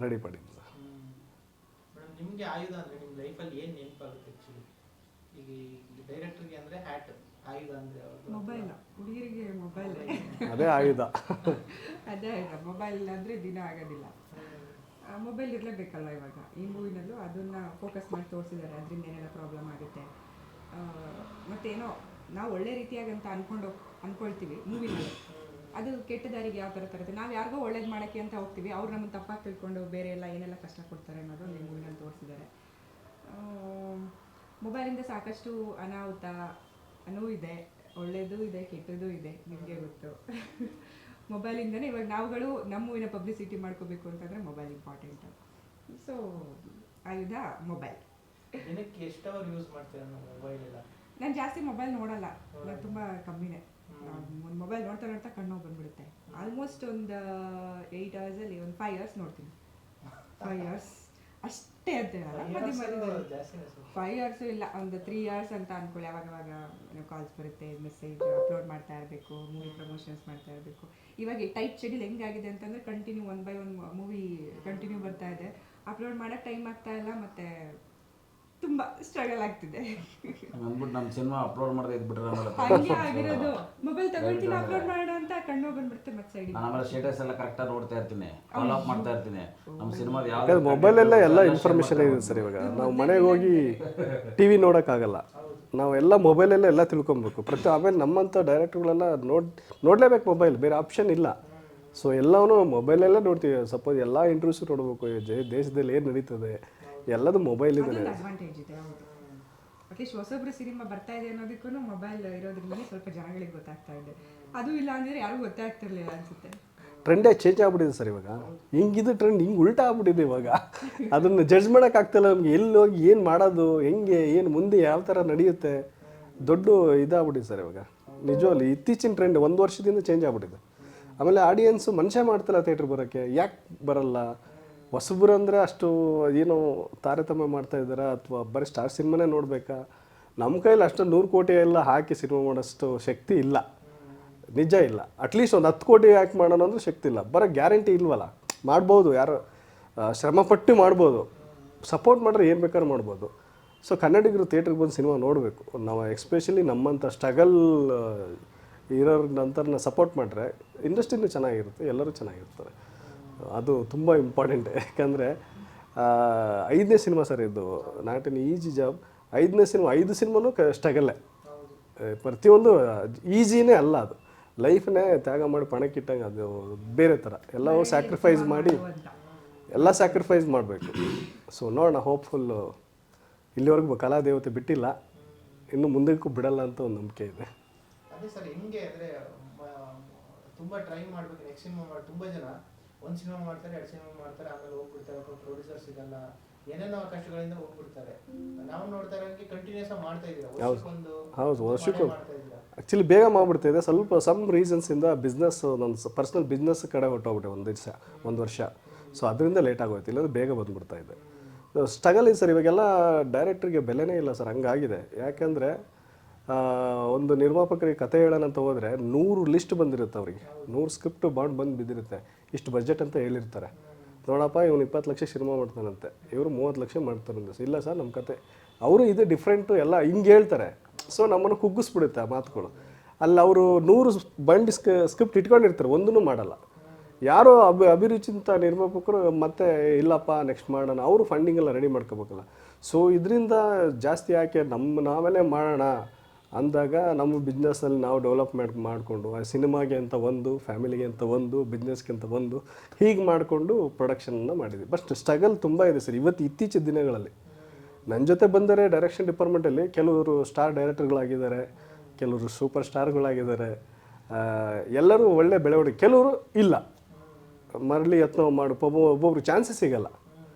ರೆಡಿ ಮಾಡಿದ್ದು. ಮೇಡಮ್, ನಿಮಗೆ ಆಯುಧ ಅಂದರೆ ನಿಮ್ಮ ಲೈಫಲ್ಲಿ ಏನು ನೆನಪಾಗುತ್ತೆ ಆ್ಯಕ್ಚುಲಿ? ಈಗ ಡೈರೆಕ್ಟರ್ಗೆ ಅಂದರೆ ಹ್ಯಾಟ್, ಆಯುಧ ಅಂದರೆ ಮೊಬೈಲ್, ಹುಡುಗಿರಿಗೆ ಮೊಬೈಲ್ ಅದೇ ಆಯುಧ. ಅದೇ ಆಯುಧ. ಮೊಬೈಲ್ ಇಲ್ಲಾಂದರೆ ದಿನ ಆಗೋದಿಲ್ಲ. ಮೊಬೈಲ್ ಇರಲೇಬೇಕಲ್ಲ. ಇವಾಗ ಈ ಮೂವಿನಲ್ಲೂ ಅದನ್ನು ಫೋಕಸ್ ಮಾಡಿ ತೋರಿಸಿದ್ದಾರೆ, ಅದರಿಂದ ಏನೆಲ್ಲ ಪ್ರಾಬ್ಲಮ್ ಆಗುತ್ತೆ. ಮತ್ತೇನೋ ನಾವು ಒಳ್ಳೆ ರೀತಿಯಾಗಿ ಅಂತ ಅಂದ್ಕೊಳ್ತೀವಿ ಮೂವಿನಲ್ಲಿ, ಅದು ಕೆಟ್ಟ ದಾರಿಗೆ ಯಾವ ಥರ ತರುತ್ತೆ. ನಾವು ಯಾರಿಗೋ ಒಳ್ಳೇದು ಮಾಡೋಕ್ಕೆ ಅಂತ ಹೋಗ್ತೀವಿ, ಅವ್ರು ನಮ್ಮನ್ನು ತಪ್ಪಾಗಿ ತಿಳ್ಕೊಂಡು ಬೇರೆ ಎಲ್ಲ ಏನೆಲ್ಲ ಕಷ್ಟ ಕೊಡ್ತಾರೆ ಅನ್ನೋದು ಈ ಮೂವಿನಲ್ಲಿ ತೋರಿಸಿದ್ದಾರೆ. ಮೊಬೈಲಿಂದ ಸಾಕಷ್ಟು ಅನಾಹುತ ಇದೆ, ಒಳ್ಳೆಯದು ಇದೆ, ಕೆಟ್ಟದ್ದು ಇದೆ, ನಿಮಗೆ ಗೊತ್ತು. ಮೊಬೈಲಿಂದನೇ ಇವಾಗ ನಾವುಗಳು ನಮ್ಮ ಮೂವಿನ ಪಬ್ಲಿಸಿಟಿ ಮಾಡ್ಕೋಬೇಕು ಅಂತಂದರೆ ಮೊಬೈಲ್ ಇಂಪಾರ್ಟೆಂಟು. ಸೊ ಆಯುಧ ಮೊಬೈಲ್. ದಿನಕ್ಕೆ ಎಷ್ಟು ಅವರ್ ಯೂಸ್ ಮಾಡ್ತೀರಾ ನಾವು ಮೊಬೈಲ್ ಎಲ್ಲ? ನಾನು ಜಾಸ್ತಿ ಮೊಬೈಲ್ ನೋಡಲ್ಲ, ನಾನು ತುಂಬ ಕಮ್ಮಿನೇ. ಒಂದು ಮೊಬೈಲ್ ನೋಡ್ತಾ ನೋಡ್ತಾ ಕಣ್ಣು ಬಂದುಬಿಡುತ್ತೆ. ಆಲ್ಮೋಸ್ಟ್ ಒಂದು 8 ಅವರ್ಸಲ್ಲಿ ಒಂದು 5 ಅವರ್ಸ್ ನೋಡ್ತೀನಿ. 5 ಅವರ್ಸ್ ಅಷ್ಟೇ ಅಂತ ಹೇಳಲ್ಲ, ಮಧ್ಯೆ 5 ಅವರ್ಸು ಇಲ್ಲ, ಒಂದು 3 ಅವರ್ಸ್ ಅಂತ ಅಂದ್ಕೊಳ್ಳಿ. ಅವಾಗವಾಗ ಕಾಲ್ಸ್ ಬರುತ್ತೆ, ಮೆಸೇಜ್ ಅಪ್ಲೋಡ್ ಮಾಡ್ತಾ ಇರಬೇಕು, ಮೂವಿ ಪ್ರಮೋಷನ್ಸ್ ಮಾಡ್ತಾ ಇರಬೇಕು. ಇವಾಗ ಟೈಟ್ ಶೆಡ್ಯೂಲ್ ಹೆಂಗಾಗಿದೆ ಅಂತಂದರೆ ಕಂಟಿನ್ಯೂ 1 by 1 ಮೂವಿ ಕಂಟಿನ್ಯೂ ಬರ್ತಾ ಇದೆ, ಅಪ್ಲೋಡ್ ಮಾಡೋಕ್ಕೆ ಟೈಮ್ ಆಗ್ತಾ ಇಲ್ಲ, ಮತ್ತು ತುಂಬ ಸ್ಟ್ರಗಲ್ ಆಗ್ತಿದೆ. ಅಂದ್ಬಿಟ್ಟು ನಮ್ಮ ಸಿನಿಮಾ ಅಪ್ಲೋಡ್ ಮಾಡದೆ ಇದ್ಬಿಟ್ರೆ ಹಂಗೆ ಆಗಿರೋದು. ಮೊಬೈಲ್ ತಗೊಳ್ತೀನಿ, ಅಪ್ಲೋಡ್ ಮಾಡೋಣ ಅಂತ ಕಣ್ಣು ಬಂದ್ಬಿಡುತ್ತೆ ಮತ್ತೆ ಸೈಡಿಗೆ. ನಾನು ಆಮೇಲೆ ಸ್ಟೇಟಸ್ ಎಲ್ಲ ಕರೆಕ್ಟಾಗಿ ನೋಡ್ತಾ ಇರ್ತೀನಿ, ಫಾಲೋ ಅಪ್ ಮಾಡ್ತಾ ಇರ್ತೀನಿ. ನಮ್ಮ ಸಿನಿಮಾದ ಯಾವ ಯಾಕಂದ್ರೆ ಮೊಬೈಲಲ್ಲೇ ಎಲ್ಲ ಇನ್ಫಾರ್ಮೇಷನ್ ಇದೆ ಸರ್. ಇವಾಗ ನಾವು ಮನೆಗೆ ಹೋಗಿ ಟಿ ವಿ ನೋಡೋಕ್ಕಾಗಲ್ಲ, ನಾವೆಲ್ಲ ಮೊಬೈಲಲ್ಲೇ ಎಲ್ಲ ತಿಳ್ಕೊಬೇಕು. ಆಮೇಲೆ ನಮ್ಮಂಥ ಡೈರೆಕ್ಟ್ರುಗಳೆಲ್ಲ ನೋಡಲೇಬೇಕು ಮೊಬೈಲ್, ಬೇರೆ ಆಪ್ಷನ್ ಇಲ್ಲ. ಸೊ ಎಲ್ಲವೂ ಮೊಬೈಲಲ್ಲೇ ನೋಡ್ತೀವಿ. ಸಪೋಸ್ ಎಲ್ಲ ಇಂಟರ್ವ್ಯೂಸ್ ನೋಡಬೇಕು, ದೇಶದಲ್ಲಿ ಏನು ನಡೀತದೆ ಎಲ್ಲದು ಮೊಬೈಲ್ ಇದೆ. ಅಡ್ವಾಂಟೇಜ್ ಇದೆ, ಹೌದು. ಅಟ್ಲೀಸ್ಟ್ ಹೊಸೊಬ್ರು ಸಿನಿಮಾ ಬರ್ತಾ ಇದೆ ಅನ್ನೋದಕ್ಕೂ ಮೊಬೈಲ್ ಇರೋದ್ರಿಂದಲೇ ಸ್ವಲ್ಪ ಜನಗಳಿಗೆ ಗೊತ್ತಾಗ್ತಾ ಇದೆ. ಅದು ಇಲ್ಲ ಅಂದರೆ ಯಾರಿಗೂ ಗೊತ್ತೇ ಆಗ್ತಿರ್ಲಿಲ್ಲ ಅನ್ಸುತ್ತೆ. ಟ್ರೆಂಡೇ ಚೇಂಜ್ ಆಗ್ಬಿಟ್ಟಿದೆ ಸರ್ ಇವಾಗ. ಹಿಂಗಿದು ಟ್ರೆಂಡ್ ಹಿಂಗೆ ಉಲ್ಟಾ ಆಗ್ಬಿಟ್ಟಿದೆ ಇವಾಗ. ಅದನ್ನು ಜಡ್ಜ್ ಮಾಡೋಕ್ಕಾಗ್ತಿಲ್ಲ ನಮಗೆ, ಎಲ್ಲಿ ಹೋಗಿ ಏನು ಮಾಡೋದು, ಹೆಂಗೆ ಏನು ಮುಂದೆ ಯಾವ ಥರ ನಡೆಯುತ್ತೆ, ದೊಡ್ಡ ಇದಾಗ್ಬಿಟ್ಟಿದೆ ಸರ್ ಇವಾಗ. ನಿಜವಲ್ಲಿ ಇತ್ತೀಚಿನ ಟ್ರೆಂಡ್ 1 ವರ್ಷದಿಂದ ಚೇಂಜ್ ಆಗ್ಬಿಟ್ಟಿದೆ. ಆಮೇಲೆ ಆಡಿಯನ್ಸು ಮನುಷ್ಯ ಮಾಡ್ತಿಲ್ಲ ಥಿಯೇಟ್ರ್ ಬರೋಕ್ಕೆ. ಯಾಕೆ ಬರಲ್ಲ? ಹೊಸಬ್ರು ಅಂದರೆ ಅಷ್ಟು ಏನೋ ತಾರತಮ್ಯ ಮಾಡ್ತಾ ಇದ್ದಾರಾ, ಅಥವಾ ಬರೀ ಸ್ಟಾರ್ ಸಿನಿಮಾನೇ ನೋಡಬೇಕಾ? ನಮ್ಮ ಕೈಯಲ್ಲಿ ಅಷ್ಟು 100 ಕೋಟಿ ಎಲ್ಲ ಹಾಕಿ ಸಿನಿಮಾ ಮಾಡೋಷ್ಟು ಶಕ್ತಿ ಇಲ್ಲ, ನಿಜ ಇಲ್ಲ. ಅಟ್ಲೀಸ್ಟ್ ಒಂದು 10 ಕೋಟಿ ಹಾಕಿ ಮಾಡೋಣ ಅಂದ್ರೆ ಶಕ್ತಿ ಇಲ್ಲ. ಬರೋ ಗ್ಯಾರಂಟಿ ಇಲ್ವಲ್ಲ. ಮಾಡ್ಬೋದು, ಯಾರು ಶ್ರಮಪಟ್ಟು ಮಾಡ್ಬೋದು, ಸಪೋರ್ಟ್ ಮಾಡಿದ್ರೆ ಏನು ಬೇಕಾದ್ರೂ ಮಾಡ್ಬೋದು. ಸೊ ಕನ್ನಡಿಗರು ಥಿಯೇಟ್ರಿಗೆ ಬಂದು ಸಿನಿಮಾ ನೋಡಬೇಕು. ನಾವು ಎಸ್ಪೆಷಲಿ ನಮ್ಮಂಥ ಸ್ಟ್ರಗಲ್ ಇರೋರ ನಂತರನ ಸಪೋರ್ಟ್ ಮಾಡಿದ್ರೆ ಇಂಡಸ್ಟ್ರಿನೂ ಚೆನ್ನಾಗಿರುತ್ತೆ, ಎಲ್ಲರೂ ಚೆನ್ನಾಗಿರ್ತಾರೆ. ಅದು ತುಂಬ ಇಂಪಾರ್ಟೆಂಟ್. ಯಾಕಂದರೆ 5ನೇ ಸಿನಿಮಾ ಸರ್ ಇದು, ನಾಟ್ ಎನ್ ಈಜಿ ಜಾಬ್. 5ನೇ ಸಿನಿಮಾ, 5 ಸಿನಿಮಾನೂ ಸ್ಟ್ರಗಲ್ಲೇ. ಪ್ರತಿಯೊಂದು ಈಸಿನೇ ಅಲ್ಲ, ಅದು ಲೈಫನ್ನೇ ತ್ಯಾಗ ಮಾಡಿ ಪಣಕ್ಕಿಟ್ಟಂಗೆ. ಅದು ಬೇರೆ ಥರ ಎಲ್ಲವೂ ಸ್ಯಾಕ್ರಿಫೈಸ್ ಮಾಡಿ, ಎಲ್ಲ ಸ್ಯಾಕ್ರಿಫೈಸ್ ಮಾಡಬೇಕು. ಸೊ ನೋಡೋಣ, ಹೋಪ್ಫುಲ್ಲು. ಇಲ್ಲಿವರೆಗೂ ಕಲಾದೇವತೆ ಬಿಟ್ಟಿಲ್ಲ, ಇನ್ನು ಮುಂದಕ್ಕೂ ಬಿಡಲ್ಲ ಅಂತ ಒಂದು ನಂಬಿಕೆ ಇದೆ. ಅದೇ ಸರ್, ಹೆಂಗೆ ಅಂದರೆ ತುಂಬ ಟ್ರೈ ಮಾಡಬೇಕು. ನೆಕ್ಸ್ಟ್ ಸಿನಿಮಾ ಮಾಡಿ ತುಂಬ ಜನ ಒಂದು ಸಿನಿಮಾ ಮಾಡ್ತಾರೆ, 2 ಸಿನಿಮಾ ಮಾಡ್ತಾರೆ, ಆಮೇಲೆ ಹೋಗ್ಬಿಡ್ತಾರೆ, ಪ್ರೊಡ್ಯೂಸರ್ ಸಿಗಲ್ಲ, ಏನೇನೋ ಕಷ್ಟಗಳಿಂದ ಹೋಗ್ಬಿಡ್ತಾರೆ. ನಾವು ನೋಡ್ತಾ ಇರೋಂಗೆ ಕಂಟಿನ್ಯೂಸ್ ಆಗಿ ಮಾಡ್ತಾ ಇದ್ದೀರಾ, ಹೌದು ವರ್ಷಕ್ಕೂ ಆ್ಯಕ್ಚುಲಿ ಬೇಗ ಮಾಡಿಬಿಡ್ತಾಯಿದೆ. ಸ್ವಲ್ಪ ಸಮ್ ರೀಸನ್ಸಿಂದ ಬಿಸ್ನೆಸ್, ನನ್ನ ಪರ್ಸ್ನಲ್ ಬಿಸ್ನೆಸ್ ಕಡೆ ಹೊಟ್ಟೋಗ್ಬಿಟ್ಟೆ ಒಂದು ವರ್ಷ. ಸೊ ಅದರಿಂದ ಲೇಟ್ ಆಗೋಯ್ತು, ಇಲ್ಲಾಂದ್ರೆ ಬೇಗ ಬಂದುಬಿಡ್ತಾ ಇದೆ. ಸ್ಟ್ರಗಲ್ ಇದೆ ಸರ್. ಇವಾಗೆಲ್ಲ ಡೈರೆಕ್ಟ್ರಿಗೆ ಬೆಲೆನೇ ಇಲ್ಲ ಸರ್, ಹಂಗಾಗಿದೆ. ಯಾಕೆಂದರೆ ಒಂದು ನಿರ್ಮಾಪಕರಿಗೆ ಕತೆ ಹೇಳೋಣ ಅಂತ ಹೋದರೆ 100 ಲಿಸ್ಟ್ ಬಂದಿರುತ್ತೆ ಅವರಿಗೆ, 100 ಸ್ಕ್ರಿಪ್ಟ್ ಬಂದು ಬಿದ್ದಿರುತ್ತೆ, ಇಷ್ಟು ಬಜೆಟ್ ಅಂತ ಹೇಳಿರ್ತಾರೆ. ನೋಡಪ್ಪ ಇವನು 20 ಲಕ್ಷ ಸಿನಿಮಾ ಮಾಡ್ತಾನಂತೆ, ಇವರು 30 ಲಕ್ಷ ಮಾಡ್ತಾರಂತೆ. ಇಲ್ಲ ಸರ್ ನಮ್ಮ ಕತೆ ಅವರು ಇದು ಡಿಫ್ರೆಂಟು ಎಲ್ಲ ಹಿಂಗೆ ಹೇಳ್ತಾರೆ. ಸೊ ನಮ್ಮನ್ನು ಕುಗ್ಗಿಸ್ಬಿಡುತ್ತೆ ಆ ಮಾತುಗಳು. ಅಲ್ಲಿ ಅವರು 100 ಬಂಡಿ ಸ್ಕ್ರಿಪ್ಟ್ ಇಟ್ಕೊಂಡಿರ್ತಾರೆ, ಒಂದೂ ಮಾಡಲ್ಲ. ಯಾರೋ ಅಭಿರುಚಿಂತ ನಿರ್ಮಾಪಕರು ಮತ್ತೆ ಇಲ್ಲಪ್ಪ ನೆಕ್ಸ್ಟ್ ಮಾಡೋಣ, ಅವರು ಫಂಡಿಂಗ್ ಎಲ್ಲ ರೆಡಿ ಮಾಡ್ಕೋಬೇಕಲ್ಲ. ಸೊ ಇದರಿಂದ ಜಾಸ್ತಿ ಯಾಕೆ ನಾವೇ ಮಾಡೋಣ ಅಂದಾಗ ನಮ್ಮ ಬಿಸ್ನೆಸ್ಸಲ್ಲಿ ನಾವು ಡೆವಲಪ್ಮೆಂಟ್ ಮಾಡಿಕೊಂಡು ಸಿನಿಮಾಗೆ ಅಂತ ಒಂದು, ಫ್ಯಾಮಿಲಿಗೆ ಅಂತ ಒಂದು, ಬಿಸ್ನೆಸ್ಗೆ ಅಂತ ಒಂದು, ಹೀಗೆ ಮಾಡಿಕೊಂಡು ಪ್ರೊಡಕ್ಷನ್ನ ಮಾಡಿದ್ವಿ. ಬಟ್ ಸ್ಟ್ರಗಲ್ ತುಂಬ ಇದೆ ಸರ್ ಇತ್ತೀಚಿನ ದಿನಗಳಲ್ಲಿ. ನನ್ನ ಜೊತೆ ಬಂದರೆ ಡೈರೆಕ್ಷನ್ ಡಿಪಾರ್ಟ್ಮೆಂಟಲ್ಲಿ ಕೆಲವರು ಸ್ಟಾರ್ ಡೈರೆಕ್ಟರ್ಗಳಾಗಿದ್ದಾರೆ, ಕೆಲವರು ಸೂಪರ್ ಸ್ಟಾರ್ಗಳಾಗಿದ್ದಾರೆ, ಎಲ್ಲರೂ ಒಳ್ಳೆ ಬೆಳವಣಿಗೆ. ಕೆಲವರು ಇಲ್ಲ, ಮರಳಿ ಯತ್ನ ಮಾಡು, ಒಬ್ಬೊಬ್ರು ಚಾನ್ಸಸ್ ಸಿಗಲ್ಲ.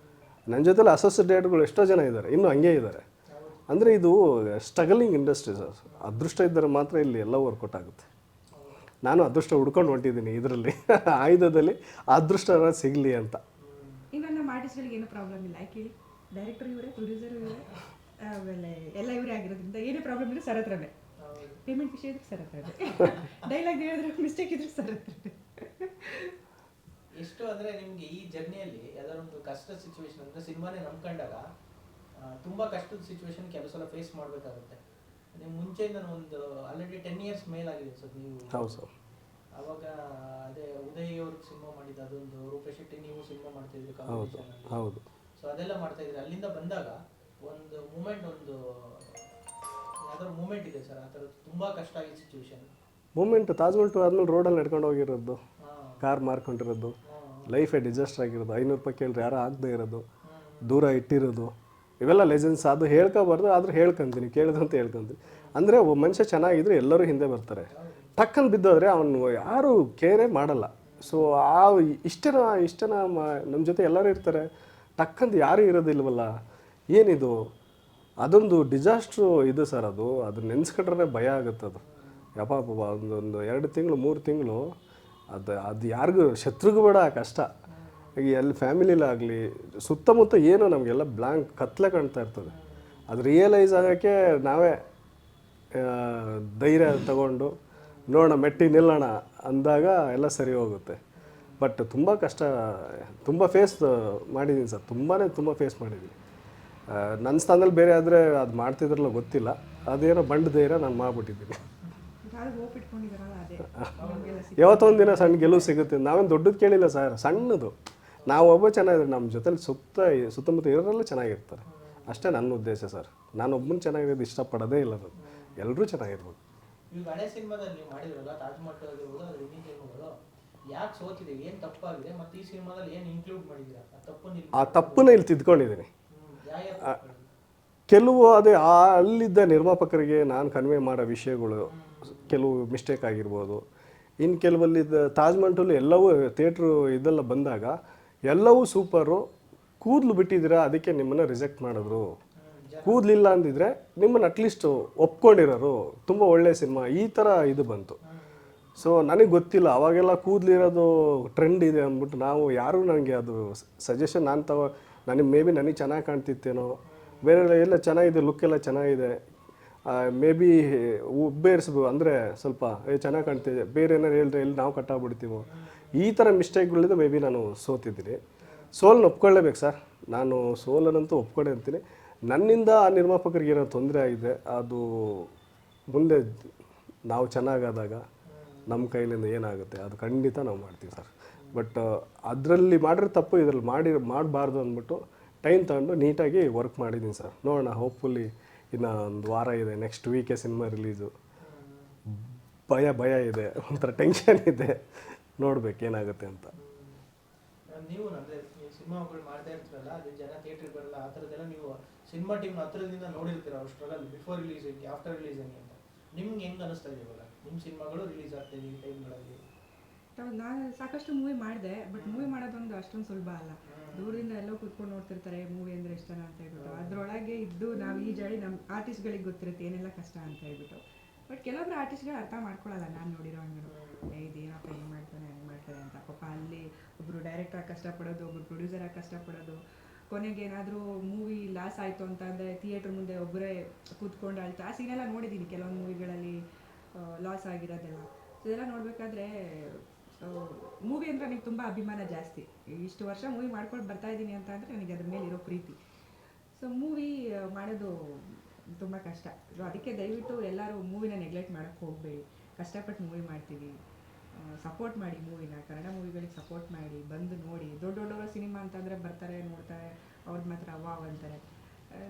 ನನ್ನ ಜೊತೆಲಿ ಅಸೋಸಿಯೇಟ್ಗಳು ಎಷ್ಟೋ ಜನ ಇದ್ದಾರೆ, ಇನ್ನೂ ಹಂಗೆ ಇದ್ದಾರೆ. ಅಂದರೆ ಇದು ಸ್ಟ್ರಗಲಿಂಗ್ ಇಂಡಸ್ಟ್ರಿ ಸರ್. ಅದೃಷ್ಟ ಇದ್ದರೆ ಮಾತ್ರ ಇಲ್ಲಿ ಎಲ್ಲ ವರ್ಕೌಟ್ ಆಗುತ್ತೆ. ನಾನು ಅದೃಷ್ಟ ಹುಡ್ಕೊಂಡು ಹೊಂಟಿದ್ದೀನಿ ಇದರಲ್ಲಿ, ಆಯುಧದಲ್ಲಿ ಅದೃಷ್ಟ ಸಿಗಲಿ ಅಂತ. ಇವಾಗ ನಮ್ಮ ಆರ್ಟಿಸ್ಟ್ಗಳಿಗೆ ಏನೂ ಪ್ರಾಬ್ಲಮ್ ಇಲ್ಲ, ಯಾಕೆ ಹೇಳಿ? ಡೈರೆಕ್ಟರ್ ಇವರೇ, ಪ್ರೊಡ್ಯೂಸರ್ ಇವರೇ, ಆಮೇಲೆ ಎಲ್ಲ ಇವರೇ ಆಗಿರೋದ್ರಿಂದ ಏನೇ ಪ್ರಾಬ್ಲಮ್ ಇದ್ರೂ ಸರ್ ಹತ್ರನೇ. ಪೇಮೆಂಟ್ ವಿಷಯ ಇದ್ರೆ ಸರ್ ಹತ್ರನೇ, ಡೈಲಾಗ್ ಹೇಳಿದ್ರೆ ಮಿಸ್ಟೇಕ್ ಇದ್ರೆ ಸರ್ ಹತ್ರನೇ. ಎಷ್ಟು ಅಂದರೆ ನಿಮಗೆ ಈ ಜರ್ನಿಯಲ್ಲಿ ಯಾವ್ದಾದ್ರು ಒಂದು ಕಷ್ಟ ಸಿಚುವೇಶನ್ ಅಂದರೆ ಸಿನಿಮಾನೇ ನಂಬ್ಕೊಂಡಾಗ ತುಂಬ ಕಷ್ಟದ ಸಿಚುವೇಶನ್ ಕೆಲವು ಸಲ ಫೇಸ್ ಮಾಡಬೇಕಾಗುತ್ತೆ. ನೀವು ಮುಂಚೆಯಿಂದ ಒಂದು ಆಲ್ರೆಡಿ 10 ಇಯರ್ಸ್ ಮೇಲಾಗಿದೆ ಸರ್ ನೀವು. ಹೌದು ಸರ್. ಅವಾಗ ಅದೇ ಉದಯ್ ಅವ್ರಿಗೆ ಸಿನಿಮಾ ಮಾಡಿದ್ದು, ಅದೊಂದು ರೂಪೇಶ್ ಶೆಟ್ಟಿ ನೀವು ಸಿನಿಮಾ ಮಾಡ್ತಿದ್ರಿ ಹೌದು ಕಾಂಪಿಟೇಷನ್. ಹೌದು. ಸೊ ಅದೆಲ್ಲ ಮಾಡ್ತಾ ಇದ್ರಿ. ಅಲ್ಲಿಂದ ಬಂದಾಗ ಒಂದು ಮೂಮೆಂಟ್, ಒಂದು ಯಾವ್ದಾದ್ರು ಮೂಮೆಂಟ್ ಇದೆ ಸರ್ ಆ ಥರದ್ದು ತುಂಬ ಕಷ್ಟ ಆಗಿದ್ದ ಸಿಚುವೇಶನ್? ಮೂಮೆಂಟ್ ತಾಜ್ ಮಹಲ್ ಆದ್ಮೇಲೆ ರೋಡಲ್ಲಿ ನಡ್ಕೊಂಡು ಹೋಗಿರೋದು, ಕಾರ್ ಮಾರ್ಕೊಂಡಿರೋದು, ಲೈಫೇ ಡಿಸಾಸ್ಟರ್ ಆಗಿರೋದು, 500 ರೂಪಾಯಿ ಕೇಳಿದ್ರೆ ಯಾರೋ ಆಗದೆ ಇರೋದು, ದೂರ ಇಟ್ಟಿರೋದು, ಇವೆಲ್ಲ ಲೆಜೆನ್ಸ್. ಅದು ಹೇಳ್ಕೊಬಾರ್ದು, ಆದರೂ ಹೇಳ್ಕೊಂತೀನಿ, ಕೇಳಿದಂತ ಹೇಳ್ಕೊಂತೀನಿ. ಅಂದರೆ ಒಬ್ಬ ಮನುಷ್ಯ ಚೆನ್ನಾಗಿದ್ರೆ ಎಲ್ಲರೂ ಹಿಂದೆ ಬರ್ತಾರೆ. ಟಕ್ಕನ್ ಬಿದ್ದೋದ್ರೆ ಅವನು ಯಾರು ಕೇರೇ ಮಾಡಲ್ಲ. ಸೊ ಆ ಇಷ್ಟನ ನಮ್ಮ ಜೊತೆ ಎಲ್ಲರೂ ಇರ್ತಾರೆ, ಟಕ್ಕಂದು ಯಾರೂ ಇರೋದಿಲ್ವಲ್ಲ, ಏನಿದು? ಅದೊಂದು ಡಿಸಾಸ್ಟ್ರು ಇದು ಸರ್. ಅದು ನೆನೆಸ್ಕೊಂಡ್ರೆ ಭಯ ಆಗುತ್ತೆ. ಅದು ಯಪ್ಪ ಒಂದು 2 ತಿಂಗಳು 3 ತಿಂಗಳು ಅದು ಯಾರಿಗೂ ಶತ್ರುಗೂ ಬೇಡ ಕಷ್ಟ. ಈಗ ಎಲ್ಲಿ ಫ್ಯಾಮಿಲಿಲಾಗಲಿ ಸುತ್ತಮುತ್ತ ಏನೋ ನಮಗೆಲ್ಲ ಬ್ಲ್ಯಾಂಕ್ ಕತ್ಲೆ ಕಾಣ್ತಾ ಇರ್ತದೆ. ಅದು ರಿಯಲೈಸ್ ಆಗೋಕ್ಕೆ ನಾವೇ ಧೈರ್ಯ ತಗೊಂಡು ನೋಡೋಣ, ಮೆಟ್ಟಿ ನಿಲ್ಲೋಣ ಅಂದಾಗ ಎಲ್ಲ ಸರಿ ಹೋಗುತ್ತೆ. ಬಟ್ ತುಂಬ ಕಷ್ಟ, ತುಂಬ ಫೇಸ್ ಮಾಡಿದ್ದೀನಿ ಸರ್, ತುಂಬ ಫೇಸ್ ಮಾಡಿದ್ದೀನಿ. ನನ್ನ ಸ್ಥಾನದಲ್ಲಿ ಬೇರೆ ಆದರೆ ಅದು ಮಾಡ್ತಿದ್ರಲ್ಲ ಗೊತ್ತಿಲ್ಲ, ಅದೇನೋ ಬಂಡ ಧೈರ್ಯ ನಾನು ಮಾಡಿಬಿಟ್ಟಿದ್ದೀನಿ. ಯಾವತ್ತೊಂದು ದಿನ ಸಣ್ಣ ಗೆಲುವು ಸಿಗುತ್ತೆ. ನಾವೇನು ದೊಡ್ಡದು ಕೇಳಿಲ್ಲ ಸರ್, ಸಣ್ಣದು. ನಾವು ಒಬ್ಬ ಚೆನ್ನಾಗಿದ್ರೆ ನಮ್ಮ ಜೊತೆಲಿ ಸುತ್ತಮುತ್ತ ಇರೋರೆಲ್ಲ ಚೆನ್ನಾಗಿರ್ತಾರೆ, ಅಷ್ಟೇ ನನ್ನ ಉದ್ದೇಶ ಸರ್. ನಾನು ಒಬ್ಬನ ಚೆನ್ನಾಗಿರೋದು ಇಷ್ಟಪಡೋದೇ ಇಲ್ಲ, ನಾನು ಎಲ್ಲರೂ ಚೆನ್ನಾಗಿರ್ಬೋದು. ಈಗ ಹಳೆ ಸಿನಿಮಾದಲ್ಲಿ ನೀವು ಮಾಡಿದ್ರಲ್ಲ, ತಾಜ್ ಮಹಲ್ ಆಗಿರ್ಬೋದು, ಅದ್ರ ಹಿಂದಿನ ಸಿನಿಮಾಗಳು ಯಾಕೆ ಸೋತಿದೆ, ಏನು ತಪ್ಪಾಗಿದೆ, ಮತ್ತು ಈ ಸಿನಿಮಾದಲ್ಲಿ ಏನು ಇನ್ಕ್ಲೂಡ್ ಮಾಡಿದ್ದೀರಾ? ಆ ತಪ್ಪನ್ನ ಇಲ್ಲಿ ತಿದ್ಕೊಂಡಿದ್ದೀನಿ. ಕೆಲವು ಅದೇ ಅಲ್ಲಿದ್ದ ನಿರ್ಮಾಪಕರಿಗೆ ನಾನು ಕನ್ವೆ ಮಾಡೋ ವಿಷಯಗಳು ಕೆಲವು ಮಿಸ್ಟೇಕ್ ಆಗಿರ್ಬೋದು. ಇನ್ನು ಕೆಲವಲ್ಲಿದ್ದ ತಾಜ್ ಮಹಲ್ ಎಲ್ಲವೂ ಥಿಯೇಟ್ರು ಇದೆಲ್ಲ ಬಂದಾಗ ಎಲ್ಲವೂ ಸೂಪರು, ಕೂದಲು ಬಿಟ್ಟಿದ್ದೀರಾ ಅದಕ್ಕೆ ನಿಮ್ಮನ್ನು ರಿಜೆಕ್ಟ್ ಮಾಡಿದ್ರು, ಕೂದಲಿಲ್ಲ ಅಂದಿದ್ರೆ ನಿಮ್ಮನ್ನು ಅಟ್ಲೀಸ್ಟು ಒಪ್ಕೊಂಡಿರೋರು, ತುಂಬ ಒಳ್ಳೆಯ ಸಿನಿಮಾ, ಈ ಥರ ಇದು ಬಂತು. ಸೊ ನನಗೆ ಗೊತ್ತಿಲ್ಲ, ಅವಾಗೆಲ್ಲ ಕೂದಲಿರೋದು ಟ್ರೆಂಡ್ ಇದೆ ಅಂದ್ಬಿಟ್ಟು ನಾವು ಯಾರೂ ನನಗೆ ಅದು ಸಜೆಷನ್ ನನಗೆ ನನಗೆ ಚೆನ್ನಾಗಿ ಕಾಣ್ತಿತ್ತೇನೋ, ಬೇರೆ ಎಲ್ಲ ಚೆನ್ನಾಗಿದೆ, ಲುಕ್ ಎಲ್ಲ ಚೆನ್ನಾಗಿದೆ, ಮೇ ಬಿ ಉಬ್ಬೇರಿಸ್ಬೋದು ಅಂದರೆ ಸ್ವಲ್ಪ ಚೆನ್ನಾಗಿ ಕಾಣ್ತಿದೆ, ಬೇರೆ ಏನಾರು ಹೇಳಿದ್ರೆ ಎಲ್ಲಿ ನಾವು ಕಟ್ಟಾಗ್ಬಿಡ್ತೀವೋ, ಈ ಥರ ಮಿಸ್ಟೇಕ್ಗಳಿಂದ ಮೇ ಬಿ ನಾನು ಸೋತಿದ್ದೀನಿ. ಸೋಲನ್ನ ಒಪ್ಕೊಳ್ಳೇಬೇಕು ಸರ್, ನಾನು ಸೋಲನ್ನಂತೂ ಒಪ್ಕೊಂಡೆ ಅಂತೀನಿ. ನನ್ನಿಂದ ಆ ನಿರ್ಮಾಪಕರಿಗೆ ಏನೋ ತೊಂದರೆ ಆಗಿದೆ, ಅದು ಮುಂದೆ ನಾವು ಚೆನ್ನಾಗಾದಾಗ ನಮ್ಮ ಕೈಲಿಂದ ಏನಾಗುತ್ತೆ ಅದು ಖಂಡಿತ ನಾವು ಮಾಡ್ತೀವಿ ಸರ್. ಬಟ್ ಅದರಲ್ಲಿ ಮಾಡಿರೋ ತಪ್ಪು ಇದರಲ್ಲಿ ಮಾಡಬಾರ್ದು ಅಂದ್ಬಿಟ್ಟು ಟೈಮ್ ತಗೊಂಡು ನೀಟಾಗಿ ವರ್ಕ್ ಮಾಡಿದ್ದೀನಿ ಸರ್. ನೋಡೋಣ, ಹೋಪ್ಫುಲ್ಲಿ ಇನ್ನು ಒಂದು ವಾರ ಇದೆ, ನೆಕ್ಸ್ಟ್ ವೀಕೆ ಸಿನಿಮಾ ರಿಲೀಸು. ಭಯ ಇದೆ, ಒಂಥರ ಟೆನ್ಷನ್ ಇದೆ, ನೋಡ್ಬೇಕು ಏನಾಗುತ್ತೆ ಅಂತ. ನೀವು ಸಿನಿಮಾಗಳು ಮಾಡ್ತಾ ಇರ್ತೀರಲ್ಲ, ಅದು ಜನ ಥಿಯೇಟ್ರಿಗೆ ಬರಲ್ಲ, ಆ ಥರದ್ದೆಲ್ಲ ನೀವು ಸಿನಿಮಾ ಟೀಮ್ ಹತ್ರದಿಂದ ನೋಡಿರ್ತೀರ, ಅವ್ರ struggle before releasing, after releasing ಅಂತ. ನಿಮ್ಗೆ ಹೆಂಗೆ ಅನಿಸ್ತಾ ಇದೆ ಇವಾಗ ನಿಮ್ಮ ಸಿನಿಮಾಗಳು ರಿಲೀಸ್ ಆಗ್ತಾಯಿದೆ ಈ ಟೈಮ್ಗಳಲ್ಲಿ? ನಾನು ಸಾಕಷ್ಟು ಮೂವಿ ಮಾಡಿದೆ, ಬಟ್ ಮೂವಿ ಮಾಡೋದೊಂದು ಅಷ್ಟೊಂದು ಸುಲಭ ಅಲ್ಲ. ದೂರದಿಂದ ಎಲ್ಲೋ ಕೂತ್ಕೊಂಡು ನೋಡ್ತಿರ್ತಾರೆ ಮೂವಿ ಅಂದರೆ ಇಷ್ಟನ ಅಂತ ಹೇಳ್ಬಿಟ್ಟು, ಅದರೊಳಗೆ ಇದ್ದು ನಾವು ಈ ಜಾಡಿ ನಮ್ಮ ಆರ್ಟಿಸ್ಟ್ಗಳಿಗೆ ಗೊತ್ತಿರುತ್ತೆ ಏನೆಲ್ಲ ಕಷ್ಟ ಅಂತ ಹೇಳ್ಬಿಟ್ಟು. ಬಟ್ ಕೆಲವೊಬ್ರು ಆರ್ಟಿಸ್ಟ್ಗಳು ಅರ್ಥ ಮಾಡ್ಕೊಳ್ಳಲ್ಲ. ನಾನು ನೋಡಿರೋ ಹಂಗೆ ಇದೇನಪ್ಪ ಹೆಂಗೆ ಮಾಡ್ತಾನೆ ಅಂತ. ಪಾಪ ಅಲ್ಲಿ ಒಬ್ಬರು ಡೈರೆಕ್ಟರ್ ಆಗಿ ಕಷ್ಟಪಡೋದು, ಒಬ್ಬರು ಪ್ರೊಡ್ಯೂಸರ್ ಆಗಿ ಕಷ್ಟಪಡೋದು, ಕೊನೆಗೆ ಏನಾದರೂ ಮೂವಿ ಲಾಸ್ ಆಯಿತು ಅಂತ ಅಂದರೆ ಥಿಯೇಟ್ರ್ ಮುಂದೆ ಒಬ್ಬರೇ ಕೂತ್ಕೊಂಡು ಅಳ್ತಾ ಆ ಸೀನೆಲ್ಲ ನೋಡಿದ್ದೀನಿ ಕೆಲವೊಂದು ಮೂವಿಗಳಲ್ಲಿ ಲಾಸ್ ಆಗಿರೋದೆಲ್ಲ. ಸೊ ಇದೆಲ್ಲ ನೋಡಬೇಕಾದ್ರೆ ಮೂವಿ ಅಂದರೆ ನನಗೆ ತುಂಬ ಅಭಿಮಾನ ಜಾಸ್ತಿ. ಇಷ್ಟು ವರ್ಷ ಮೂವಿ ಮಾಡ್ಕೊಂಡು ಬರ್ತಾ ಇದ್ದೀನಿ ಅಂತ ಅಂದರೆ ನನಗೆ ಅದ್ರ ಮೇಲೆ ಇರೋ ಪ್ರೀತಿ. ಸೊ ಮೂವಿ ಮಾಡೋದು ತುಂಬ ಕಷ್ಟ. ಸೊ ಅದಕ್ಕೆ ದಯವಿಟ್ಟು ಎಲ್ಲರೂ ಮೂವಿನ ನೆಗ್ಲೆಕ್ಟ್ ಮಾಡೋಕ್ಕೆ ಹೋಗಬೇಡಿ. ಕಷ್ಟಪಟ್ಟು ಮೂವಿ ಮಾಡ್ತೀವಿ, ಸಪೋರ್ಟ್ ಮಾಡಿ ಮೂವಿನ, ಕನ್ನಡ ಮೂವಿಗಳಿಗೆ ಸಪೋರ್ಟ್ ಮಾಡಿ, ಬಂದು ನೋಡಿ. ದೊಡ್ಡವರ ಸಿನಿಮಾ ಅಂತಂದರೆ ಬರ್ತಾರೆ, ನೋಡ್ತಾರೆ, ಅವ್ರದ್ದು ಮಾತ್ರ ವಾವ್ ಅಂತಾರೆ.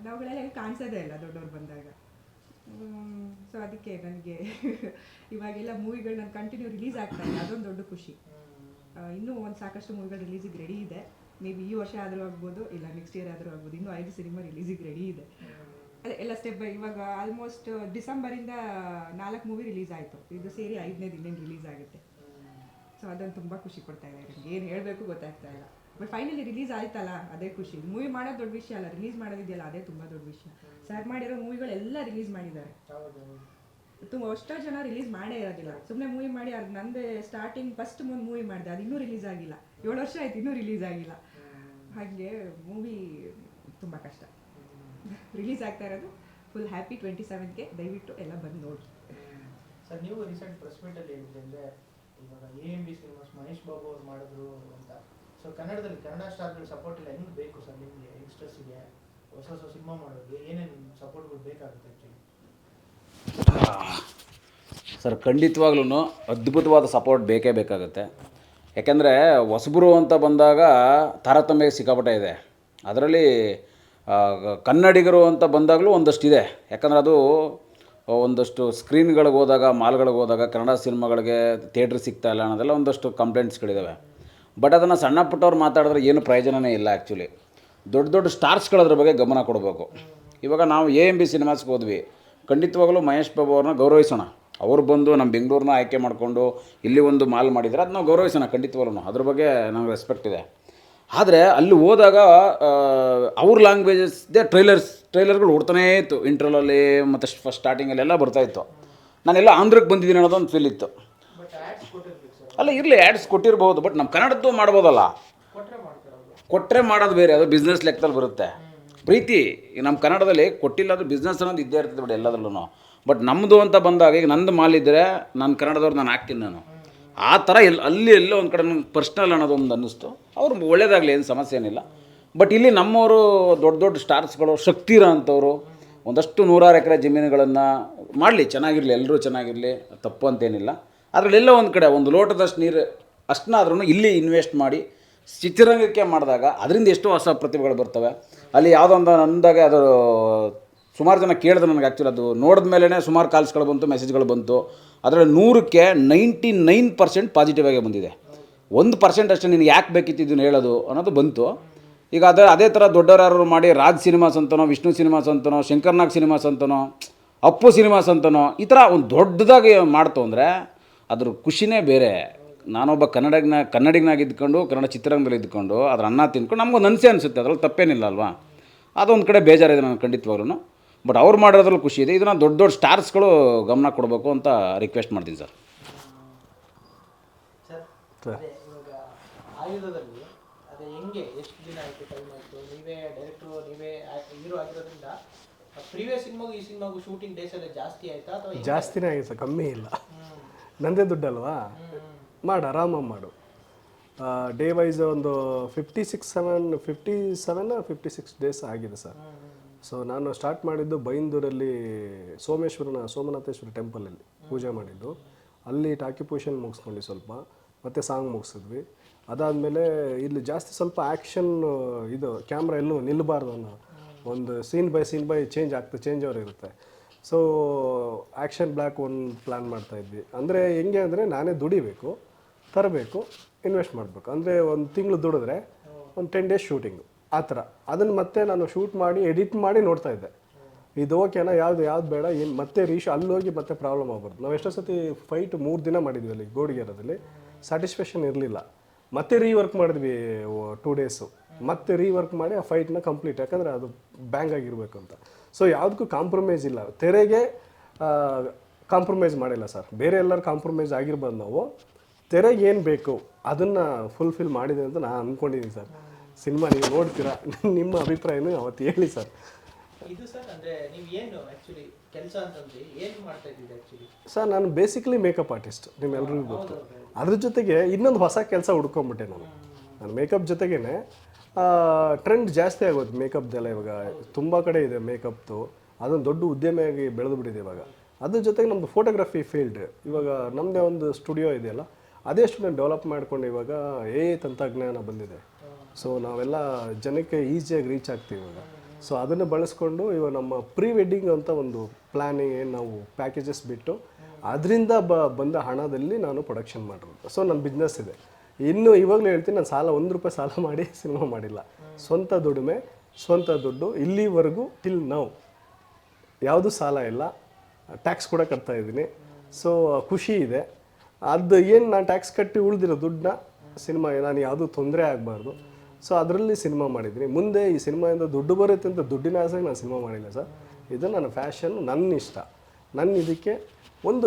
ನಾವುಗಳೆಲ್ಲ ಕಾಣಿಸೋದೇ ಇಲ್ಲ ದೊಡ್ಡವ್ರು ಬಂದಾಗ. ಸೊ ಅದಕ್ಕೆ ನನಗೆ ಇವಾಗೆಲ್ಲ ಮೂವಿಗಳು ನಾನು ಕಂಟಿನ್ಯೂ ರಿಲೀಸ್ ಆಗ್ತಾ ಇದೆ, ಅದೊಂದು ದೊಡ್ಡ ಖುಷಿ. ಇನ್ನೂ ಒಂದು ಸಾಕಷ್ಟು ಮೂವಿಗಳು ರಿಲೀಸಿಗೆ ರೆಡಿ ಇದೆ. ಮೇ ಬಿ ಈ ವರ್ಷ ಆದರೂ ಆಗ್ಬೋದು, ಇಲ್ಲ ನೆಕ್ಸ್ಟ್ ಇಯರ್ ಆದರೂ ಆಗ್ಬೋದು. ಇನ್ನೂ 5 ಸಿನಿಮಾ ರಿಲೀಸಿಗೆ ರೆಡಿ ಇದೆ. ಅದೇ ಎಲ್ಲ ಸ್ಟೆಪ್ ಬೈ. ಇವಾಗ ಆಲ್ಮೋಸ್ಟ್ ಡಿಸೆಂಬರಿಂದ 4 ಮೂವಿ ರಿಲೀಸ್ ಆಯಿತು. ಇದು ಸೇರಿ 5ನೇದು ಇನ್ನೇನು ರಿಲೀಸ್ ಆಗುತ್ತೆ. ಸೊ ಅದೊಂದು ತುಂಬ ಖುಷಿ ಕೊಡ್ತಾ ಇದೆ ನನಗೆ. ಏನು ಹೇಳಬೇಕು ಗೊತ್ತಾಗ್ತಾ ಇಲ್ಲ. ಬಟ್ ಫೈನಲಿ ರಿಲೀಸ್ ಆಯ್ತಲ್ಲ, ಅದೇ ಖುಷಿ. ಮೂವಿ ಮಾಡೋದು ದೊಡ್ಡ ವಿಷಯ ಅಲ್ಲ, ರಿಲೀಸ್ ಮಾಡೋದಿದೆಯಲ್ಲ ಅದೇ ತುಂಬ ದೊಡ್ಡ ವಿಷಯ. ಸರ್ ಮಾಡಿರೋ ಮೂವಿಗಳೆಲ್ಲ ರಿಲೀಸ್ ಮಾಡಿದ್ದಾರೆ. ಅಷ್ಟೋ ಜನ ರಿಲೀಸ್ ಮಾಡೇ ಇರೋದಿಲ್ಲ. ಸುಮ್ಮನೆ ಮೂವಿ ಮಾಡಿ ಅದು ನಂದೇ ಸ್ಟಾರ್ಟಿಂಗ್ ಫಸ್ಟ್ ಮೂವಿ ಮಾಡಿದೆ, ಅದು ಇನ್ನೂ ರಿಲೀಸ್ ಆಗಿಲ್ಲ. 7 ವರ್ಷ ಆಯ್ತು, ಇನ್ನೂ ರಿಲೀಸ್ ಆಗಿಲ್ಲ. ಹಾಗೆ ಮೂವಿ ತುಂಬ ಕಷ್ಟ. ರಿಲೀಸ್ ಆಗ್ತಾ ಇರೋದು ಫುಲ್ ಹ್ಯಾಪಿ 27ಗೆ. ದಯವಿಟ್ಟು ಎಲ್ಲ ಬಂದು ನೋಡಿ. ಸರ್, ನೀವು ರೀಸೆಂಟ್ ಪ್ರೆಸ್ ಮೀಟಲ್ಲಿ ಹೇಳಿದ್ರೆ ಅಂದರೆ ಇವಾಗ AMB ಸಿನಿಮಾಸ್ ಮಹೇಶ್ ಬಾಬು ಅವ್ರು ಮಾಡಿದ್ರು ಅಂತ. ಸೊ ಕನ್ನಡದಲ್ಲಿ ಕನ್ನಡ ಸ್ಟಾರ್ಗಳು ಸಪೋರ್ಟ್ ಇಲ್ಲ. ಹೆಂಗೆ ಬೇಕು ಸರ್ ನಿಮಗೆ ಯಂಗ್ಸ್ಟರ್ಸಿಗೆ ಹೊಸ ಸಿನಿಮಾ ಮಾಡೋದು ಏನೇನು ಸಪೋರ್ಟ್ಗಳು ಬೇಕಾಗುತ್ತೆ ಆ್ಯಕ್ಚುಲಿ? ಸರ್, ಖಂಡಿತವಾಗ್ಲೂ ಅದ್ಭುತವಾದ ಸಪೋರ್ಟ್ ಬೇಕೇ ಬೇಕಾಗುತ್ತೆ. ಯಾಕೆಂದರೆ ಹೊಸಬರು ಅಂತ ಬಂದಾಗ ತಾರತಮ್ಯ ಸಿಕ್ಕಾಪಟ್ಟೆ ಇದೆ. ಅದರಲ್ಲಿ ಕನ್ನಡಿಗರು ಅಂತ ಬಂದಾಗಲೂ ಒಂದಷ್ಟಿದೆ. ಯಾಕಂದರೆ ಅದು ಒಂದಷ್ಟು ಸ್ಕ್ರೀನ್ಗಳಿಗೆ ಹೋದಾಗ, ಮಾಲ್ಗಳಿಗೆ ಹೋದಾಗ ಕನ್ನಡ ಸಿನಿಮಾಗಳಿಗೆ ಥಿಯೇಟ್ರ್ ಸಿಗ್ತಾ ಇಲ್ಲ ಅನ್ನೋದೆಲ್ಲ ಒಂದಷ್ಟು ಕಂಪ್ಲೇಂಟ್ಸ್ಗಳಿದ್ದಾವೆ. ಬಟ್ ಅದನ್ನು ಸಣ್ಣ ಪುಟ್ಟವ್ರು ಮಾತಾಡಿದ್ರೆ ಏನು ಪ್ರಯೋಜನವೇ ಇಲ್ಲ. ಆ್ಯಕ್ಚುಲಿ ದೊಡ್ಡ ದೊಡ್ಡ ಸ್ಟಾರ್ಸ್ಗಳದ್ರ ಬಗ್ಗೆ ಗಮನ ಕೊಡಬೇಕು. ಇವಾಗ ನಾವು AMB ಸಿನಿಮಾಸ್ಗೆ ಹೋದ್ವಿ, ಖಂಡಿತವಾಗಲೂ ಮಹೇಶ್ ಬಾಬು ಅವ್ರನ್ನ ಗೌರವಿಸೋಣ. ಅವ್ರು ಬಂದು ನಮ್ಮ ಬೆಂಗಳೂರನ್ನ ಆಯ್ಕೆ ಮಾಡಿಕೊಂಡು ಇಲ್ಲಿ ಒಂದು ಮಾಲ್ ಮಾಡಿದರೆ ಅದು ನಾವು ಗೌರವಿಸೋಣ ಖಂಡಿತವಾಗ್ಲೂ. ಅದ್ರ ಬಗ್ಗೆ ನಮಗೆ ರೆಸ್ಪೆಕ್ಟ್ ಇದೆ. ಆದರೆ ಅಲ್ಲಿ ಹೋದಾಗ ಅವ್ರ ಲ್ಯಾಂಗ್ವೇಜಸ್ದೇ ಟ್ರೈಲರ್ಗಳು ಓಡ್ತಾನೇ ಇತ್ತು. ಇಂಟ್ರೋಲಲ್ಲಿ ಮತ್ತು ಫಸ್ಟ್ ಸ್ಟಾರ್ಟಿಂಗಲ್ಲೆಲ್ಲ ಬರ್ತಾಯಿತ್ತು. ನಾನೆಲ್ಲ ಆಂಧ್ರಕ್ಕೆ ಬಂದಿದ್ದೀನಿ ಅನ್ನೋದೊಂದು ಫೀಲ್ ಇತ್ತು. ಅಲ್ಲ ಇರಲಿ, ಆ್ಯಡ್ಸ್ ಕೊಟ್ಟಿರ್ಬೋದು, ಬಟ್ ನಮ್ಮ ಕನ್ನಡದ್ದು ಮಾಡ್ಬೋದಲ್ಲ. ಕೊಟ್ಟರೆ ಮಾಡೋದು ಬೇರೆ, ಅದು ಬಿಸ್ನೆಸ್ ಲೆಕ್ಕದಲ್ಲಿ ಬರುತ್ತೆ. ಪ್ರೀತಿ ನಮ್ಮ ಕನ್ನಡದಲ್ಲಿ ಕೊಟ್ಟಿಲ್ಲ ಅದು ಬಿಸ್ನೆಸ್ ಅನ್ನೋದು ಇದ್ದೇ ಇರ್ತದೆ ಬಿಡಿ ಎಲ್ಲದರಲ್ಲೂ. ಬಟ್ ನಮ್ಮದು ಅಂತ ಬಂದಾಗ ಈಗ ನಂದು ಮಾಲಿದ್ದರೆ ನಾನು ಕನ್ನಡದವ್ರು ನಾನು ಹಾಕ್ತೀನಿ. ನಾನು ಆ ಥರ ಅಲ್ಲಿ ಎಲ್ಲೋ ಒಂದು ಕಡೆ ನನಗೆ ಪರ್ಸ್ನಲ್ ಅನ್ನೋದೊಂದು ಅನ್ನಿಸ್ತು. ಅವ್ರು ಒಳ್ಳೇದಾಗಲಿ, ಏನು ಸಮಸ್ಯೆ ಏನಿಲ್ಲ. ಬಟ್ ಇಲ್ಲಿ ನಮ್ಮವರು ದೊಡ್ಡ ದೊಡ್ಡ ಸ್ಟಾರ್ಸ್ಗಳು, ಶಕ್ತಿರ ಅಂಥವ್ರು ಒಂದಷ್ಟು 100 ಎಕರೆ ಜಮೀನುಗಳನ್ನು ಮಾಡಲಿ, ಚೆನ್ನಾಗಿರಲಿ, ಎಲ್ಲರೂ ಚೆನ್ನಾಗಿರಲಿ, ತಪ್ಪು ಅಂತೇನಿಲ್ಲ. ಅದರಲ್ಲೆಲ್ಲ ಒಂದು ಕಡೆ ಒಂದು ಲೋಟದಷ್ಟು ನೀರು ಅಷ್ಟನ್ನಾದ್ರೂ ಇಲ್ಲಿ ಇನ್ವೆಸ್ಟ್ ಮಾಡಿ ಚಿತ್ರರಂಗಕ್ಕೆ ಮಾಡಿದಾಗ ಅದರಿಂದ ಎಷ್ಟೋ ಹೊಸ ಪ್ರತಿಭೆಗಳು ಬರ್ತವೆ. ಅಲ್ಲಿ ಯಾವುದೋ ಒಂದು ಅಂದಾಗ ಅದು ಸುಮಾರು ಜನ ಕೇಳಿದ್ರು ನನಗೆ. ಆ್ಯಕ್ಚುಲಿ ಅದು ನೋಡಿದ ಮೇಲೇ ಸುಮಾರು ಕಾಲ್ಸ್ಗಳು ಬಂತು, ಮೆಸೇಜ್ಗಳು ಬಂತು. ಅದರಲ್ಲಿ 100ಕ್ಕೆ 99% ಪಾಸಿಟಿವ್ ಆಗೇ ಬಂದಿದೆ. 1% ಅಷ್ಟೇ ನಿನಗೆ ಯಾಕೆ ಬೇಕಿತ್ತು ಇದನ್ನು ಹೇಳೋದು ಅನ್ನೋದು ಬಂತು. ಈಗ ಅದೇ ಥರ ದೊಡ್ಡವರಾರು ಮಾಡಿ ರಾಜ್ ಸಿನಿಮಾಸ್ ಅಂತನೋ, ವಿಷ್ಣು ಸಿನಿಮಾಸ್ ಅಂತನೋ, ಶಂಕರ್ನಾಗ್ ಸಿನಿಮಾಸ್ ಅಂತನೋ, ಅಪ್ಪು ಸಿನಿಮಾಸ್ ಅಂತನೋ ಈ ಥರ ಒಂದು ದೊಡ್ಡದಾಗಿ ಮಾಡ್ತು ಅಂದರೆ ಅದ್ರ ಖುಷಿನೇ ಬೇರೆ. ನಾನೊಬ್ಬ ಕನ್ನಡಿಗನಾಗಿದ್ದುಕೊಂಡು ಕನ್ನಡ ಚಿತ್ರರಂಗದಲ್ಲಿ ಇದ್ದುಕೊಂಡು ಅದ್ರ ಅನ್ನ ತಿಂದ್ಕೊಂಡು ನಮಗೊಂದು ಅನಿಸುತ್ತೆ. ಅದ್ರಲ್ಲಿ ತಪ್ಪೇನಿಲ್ಲ ಅಲ್ವಾ? ಅದೊಂದು ಕಡೆ ಬೇಜಾರಿದೆ ನನಗೆ ಖಂಡಿತವಾಗ್ಲೂ. ಬಟ್ ಅವ್ರು ಮಾಡೋದ್ರಲ್ಲಿ ಖುಷಿ ಇದೆ. ಇದನ್ನು ದೊಡ್ಡ ದೊಡ್ಡ ಸ್ಟಾರ್ಸ್ಗಳು ಗಮನ ಕೊಡಬೇಕು ಅಂತ ರಿಕ್ವೆಸ್ಟ್ ಮಾಡ್ತೀನಿ ಸರ್. ಇವಾಗ ಆಯುಧದಲ್ಲಿ ಅದೇ ಹೆಂಗೆ ಎಷ್ಟು ದಿನ ಆಯಿತು, ಟೈಮ್ ಆಯಿತು? ನೀವೇ ಡೈರೆಕ್ಟ್ರು, ನೀವೇ ಹೀರೋ ಆಗಿರೋದ್ರಿಂದ ಪ್ರೀವಿಯಸ್ ಸಿನಿಮಾಗೂ ಈ ಸಿನಿಮಾಗೂ ಶೂಟಿಂಗ್ ಡೇಸ್ ಎಲ್ಲ ಜಾಸ್ತಿ ಆಯಿತಾ ಅಥವಾ ಜಾಸ್ತಿನೇ ಆಗಿದೆ ಸರ್, ಕಮ್ಮಿ ಇಲ್ಲ. ನಂದೇ ದುಡ್ಡಲ್ವಾ, ಮಾಡು, ಆರಾಮಾಗಿ ಮಾಡು. ಡೇ ವೈಸ್ ಒಂದು 56 ಡೇಸ್ ಆಗಿದೆ ಸರ್. ಸೊ ನಾನು ಸ್ಟಾರ್ಟ್ ಮಾಡಿದ್ದು ಬೈಂದೂರಲ್ಲಿ ಸೋಮನಾಥೇಶ್ವರ ಟೆಂಪಲಲ್ಲಿ ಪೂಜೆ ಮಾಡಿದ್ದು. ಅಲ್ಲಿ ಟಾಕಿ ಪೊಸಿಷನ್ ಮುಗಿಸ್ಕೊಂಡು ಸ್ವಲ್ಪ, ಮತ್ತು ಸಾಂಗ್ ಮುಗಿಸಿದ್ವಿ. ಅದಾದಮೇಲೆ ಇಲ್ಲಿ ಜಾಸ್ತಿ ಸ್ವಲ್ಪ ಆ್ಯಕ್ಷನ್, ಇದು ಕ್ಯಾಮ್ರಾ ಎಲ್ಲೂ ನಿಲ್ಲಬಾರ್ದು ಅನ್ನೋ ಒಂದು ಸೀನ್ ಬೈ ಚೇಂಜ್ ಓವರ್ ಇರುತ್ತೆ. ಸೊ ಆ್ಯಕ್ಷನ್ ಬ್ಲ್ಯಾಕ್ ಒಂದು ಪ್ಲ್ಯಾನ್ ಮಾಡ್ತಾಯಿದ್ವಿ. ಅಂದರೆ ಹೆಂಗೆ ಅಂದರೆ ನಾನೇ ದುಡಿಬೇಕು, ತರಬೇಕು, ಇನ್ವೆಸ್ಟ್ ಮಾಡಬೇಕು. ಅಂದರೆ ಒಂದು ತಿಂಗಳು ದುಡಿದ್ರೆ ಒಂದು 10 ಡೇಸ್ ಶೂಟಿಂಗು ಆ ಥರ. ಅದನ್ನು ಮತ್ತೆ ನಾನು ಶೂಟ್ ಮಾಡಿ ಎಡಿಟ್ ಮಾಡಿ ನೋಡ್ತಾ ಇದ್ದೆ, ಇದು ಓಕೆನಾ, ಯಾವ್ದು ಬೇಡ, ಏನು ಮತ್ತೆ ಅಲ್ಲಿ ಹೋಗಿ ಮತ್ತೆ ಪ್ರಾಬ್ಲಮ್ ಆಗ್ಬಾರ್ದು. ನಾವು ಎಷ್ಟೋ ಸತಿ ಫೈಟ್ 3 ದಿನ ಮಾಡಿದ್ವಿ ಅಲ್ಲಿ ಗೋಡಿಗೆರದಲ್ಲಿ, ಸ್ಯಾಟಿಸ್ಫ್ಯಾಕ್ಷನ್ ಇರಲಿಲ್ಲ. ಮತ್ತೆ ರೀವರ್ಕ್ ಮಾಡಿದ್ವಿ 2 ಡೇಸು, ಮತ್ತೆ ರೀವರ್ಕ್ ಮಾಡಿ ಆ ಫೈಟ್ನ ಕಂಪ್ಲೀಟ್, ಯಾಕಂದರೆ ಅದು ಬ್ಯಾಂಗ್ ಆಗಿರಬೇಕು ಅಂತ. ಸೊ ಯಾವುದಕ್ಕೂ ಕಾಂಪ್ರಮೈಸ್ ಇಲ್ಲ, ತೆರೆಗೆ ಕಾಂಪ್ರಮೈಸ್ ಮಾಡಿಲ್ಲ ಸರ್. ಬೇರೆ ಎಲ್ಲರೂ ಕಾಂಪ್ರಮೈಸ್ ಆಗಿರ್ಬೋದು, ನಾವು ತೆರೆಗೆ ಏನು ಬೇಕು ಅದನ್ನು ಫುಲ್ಫಿಲ್ ಮಾಡಿದೆ ಅಂತ ನಾನು ಅಂದ್ಕೊಂಡಿದ್ದೀನಿ ಸರ್. ಸಿನಿಮಾ ನೀವು ನೋಡ್ತೀರಾ ನಿಮ್ಮ ಅಭಿಪ್ರಾಯನೂ ಅವತ್ತು ಹೇಳಿ ಸರ್. ಇದು ಸರ್ ಅಂದ್ರೆ ನೀವು ಏನು ಆಕ್ಚುಲಿ ಕೆಲಸ ಅಂತಂದ್ರೆ ಏನು ಮಾಡ್ತಾ ಇದ್ದೀರಿ ಆಕ್ಚುಲಿ? ಸರ್ ನಾನು ಬೇಸಿಕಲಿ ಮೇಕಪ್ ಆರ್ಟಿಸ್ಟ್, ನಿಮ್ಮೆಲ್ರಿಗೂ ಗೊತ್ತು. ಅದ್ರ ಜೊತೆಗೆ ಇನ್ನೊಂದು ಹೊಸ ಕೆಲಸ ಹುಡ್ಕೊಂಬಿಟ್ಟೆ ನಾನು ಮೇಕಪ್ ಜೊತೆಗೇನೆ ಟ್ರೆಂಡ್ ಜಾಸ್ತಿ ಆಗೋದು ಮೇಕಪ್ದೆಲ್ಲ. ಇವಾಗ ತುಂಬ ಕಡೆ ಇದೆ ಮೇಕಪ್ದು, ಅದೊಂದು ದೊಡ್ಡ ಉದ್ಯಮಿಯಾಗಿ ಬೆಳೆದು ಬಿಟ್ಟಿದೆ ಇವಾಗ. ಅದ್ರ ಜೊತೆಗೆ ನಮ್ಮದು ಫೋಟೋಗ್ರಫಿ ಫೀಲ್ಡ್, ಇವಾಗ ನಮ್ಮದೇ ಒಂದು ಸ್ಟುಡಿಯೋ ಇದೆಯಲ್ಲ, ಅದೇ ಸ್ಟುಡಿಯೋ ಡೆವಲಪ್ ಮಾಡ್ಕೊಂಡು ಇವಾಗ ತಂತ್ರಜ್ಞಾನ ಬಂದಿದೆ. ಸೊ ನಾವೆಲ್ಲ ಜನಕ್ಕೆ ಈಸಿಯಾಗಿ ರೀಚ್ ಆಗ್ತೀವಿ ಇವಾಗ. ಸೊ ಅದನ್ನು ಬಳಸ್ಕೊಂಡು ಇವಾಗ ನಮ್ಮ ಪ್ರೀ ವೆಡ್ಡಿಂಗ್ ಅಂತ ಒಂದು ಪ್ಲ್ಯಾನಿಂಗ್ ಏನು ನಾವು ಪ್ಯಾಕೇಜಸ್ ಬಿಟ್ಟು ಅದರಿಂದ ಬಂದ ಹಣದಲ್ಲಿ ನಾನು ಪ್ರೊಡಕ್ಷನ್ ಮಾಡಿರೋದು. ಸೊ ನನ್ನ ಬಿಸ್ನೆಸ್ ಇದೆ. ಇನ್ನು ಇವಾಗಲೂ ಹೇಳ್ತೀನಿ, ನಾನು ₹1 ಸಾಲ ಮಾಡಿ ಸಿನಿಮಾ ಮಾಡಿಲ್ಲ. ಸ್ವಂತ ದುಡಿಮೆ, ಸ್ವಂತ ದುಡ್ಡು. ಇಲ್ಲಿವರೆಗೂ ಟಿಲ್ ನೌ ಯಾವುದೂ ಸಾಲ ಇಲ್ಲ. ಟ್ಯಾಕ್ಸ್ ಕೂಡ ಕಟ್ತಾ ಇದ್ದೀನಿ. ಸೊ ಖುಷಿ ಇದೆ. ಅದು ಏನು ನಾನು ಟ್ಯಾಕ್ಸ್ ಕಟ್ಟಿ ಉಳಿದಿರೋ ದುಡ್ಡನ್ನ ಸಿನಿಮಾಗೆ ನಾನು ಯಾವುದೂ ತೊಂದರೆ ಆಗಬಾರ್ದು. ಸೊ ಅದರಲ್ಲಿ ಸಿನಿಮಾ ಮಾಡಿದ್ದೀನಿ. ಮುಂದೆ ಈ ಸಿನಿಮಾಯಿಂದ ದುಡ್ಡು ಬರುತ್ತೆ ಅಂತ ದುಡ್ಡಿನ ಆಸೆಗೆ ನಾನು ಸಿನಿಮಾ ಮಾಡಿಲ್ಲ ಸರ್. ಇದು ನನ್ನ ಫ್ಯಾಷನ್, ನನ್ನ ಇಷ್ಟ. ನನ್ನ ಇದಕ್ಕೆ ಒಂದು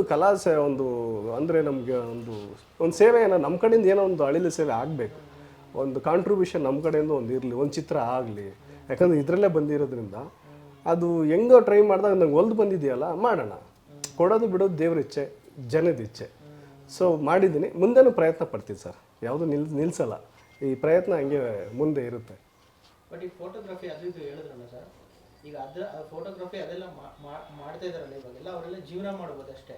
ಒಂದು ಅಂದರೆ ನಮಗೆ ಒಂದು ಸೇವೆಯನ್ನು ನಮ್ಮ ಕಡೆಯಿಂದ ಏನೋ ಒಂದು ಅಳಿಲು ಸೇವೆ ಆಗಬೇಕು. ಒಂದು ಕಾಂಟ್ರಿಬ್ಯೂಷನ್ ನಮ್ಮ ಕಡೆಯಿಂದ ಒಂದು ಇರಲಿ, ಒಂದು ಚಿತ್ರ ಆಗಲಿ. ಯಾಕಂದರೆ ಇದರಲ್ಲೇ ಬಂದಿರೋದ್ರಿಂದ ಅದು ಹೆಂಗೋ ಟ್ರೈ ಮಾಡಿದಾಗ ನಂಗೆ ಒಲ್ದು ಬಂದಿದೆಯಲ್ಲ, ಮಾಡೋಣ. ಕೊಡೋದು ಬಿಡೋದು ದೇವ್ರ ಇಚ್ಛೆ, ಜನದ ಇಚ್ಛೆ. ಸೊ ಮಾಡಿದ್ದೀನಿ. ಮುಂದೆನೂ ಪ್ರಯತ್ನ ಪಡ್ತೀನಿ ಸರ್, ಯಾವುದೂ ನಿಲ್ಲಿಸಲ್ಲ. ಈ ಪ್ರಯತ್ನ ಹಂಗೆ ಮುಂದೆ ಇರುತ್ತೆ. ಬಟ್ ಈ ಫೋಟೋಗ್ರಫಿ ಅದು ಇದು ಹೇಳಿದ್ರಲ್ಲ ಸರ್, ಈಗ ಫೋಟೋಗ್ರಫಿ ಅದೆಲ್ಲ ಮಾಡ್ತಾ ಇದಾರಲ್ಲ ಇವಾಗೆಲ್ಲ, ಅವರೆಲ್ಲ ಜೀವನ ಮಾಡ್ಬೋದು ಅಷ್ಟೇ.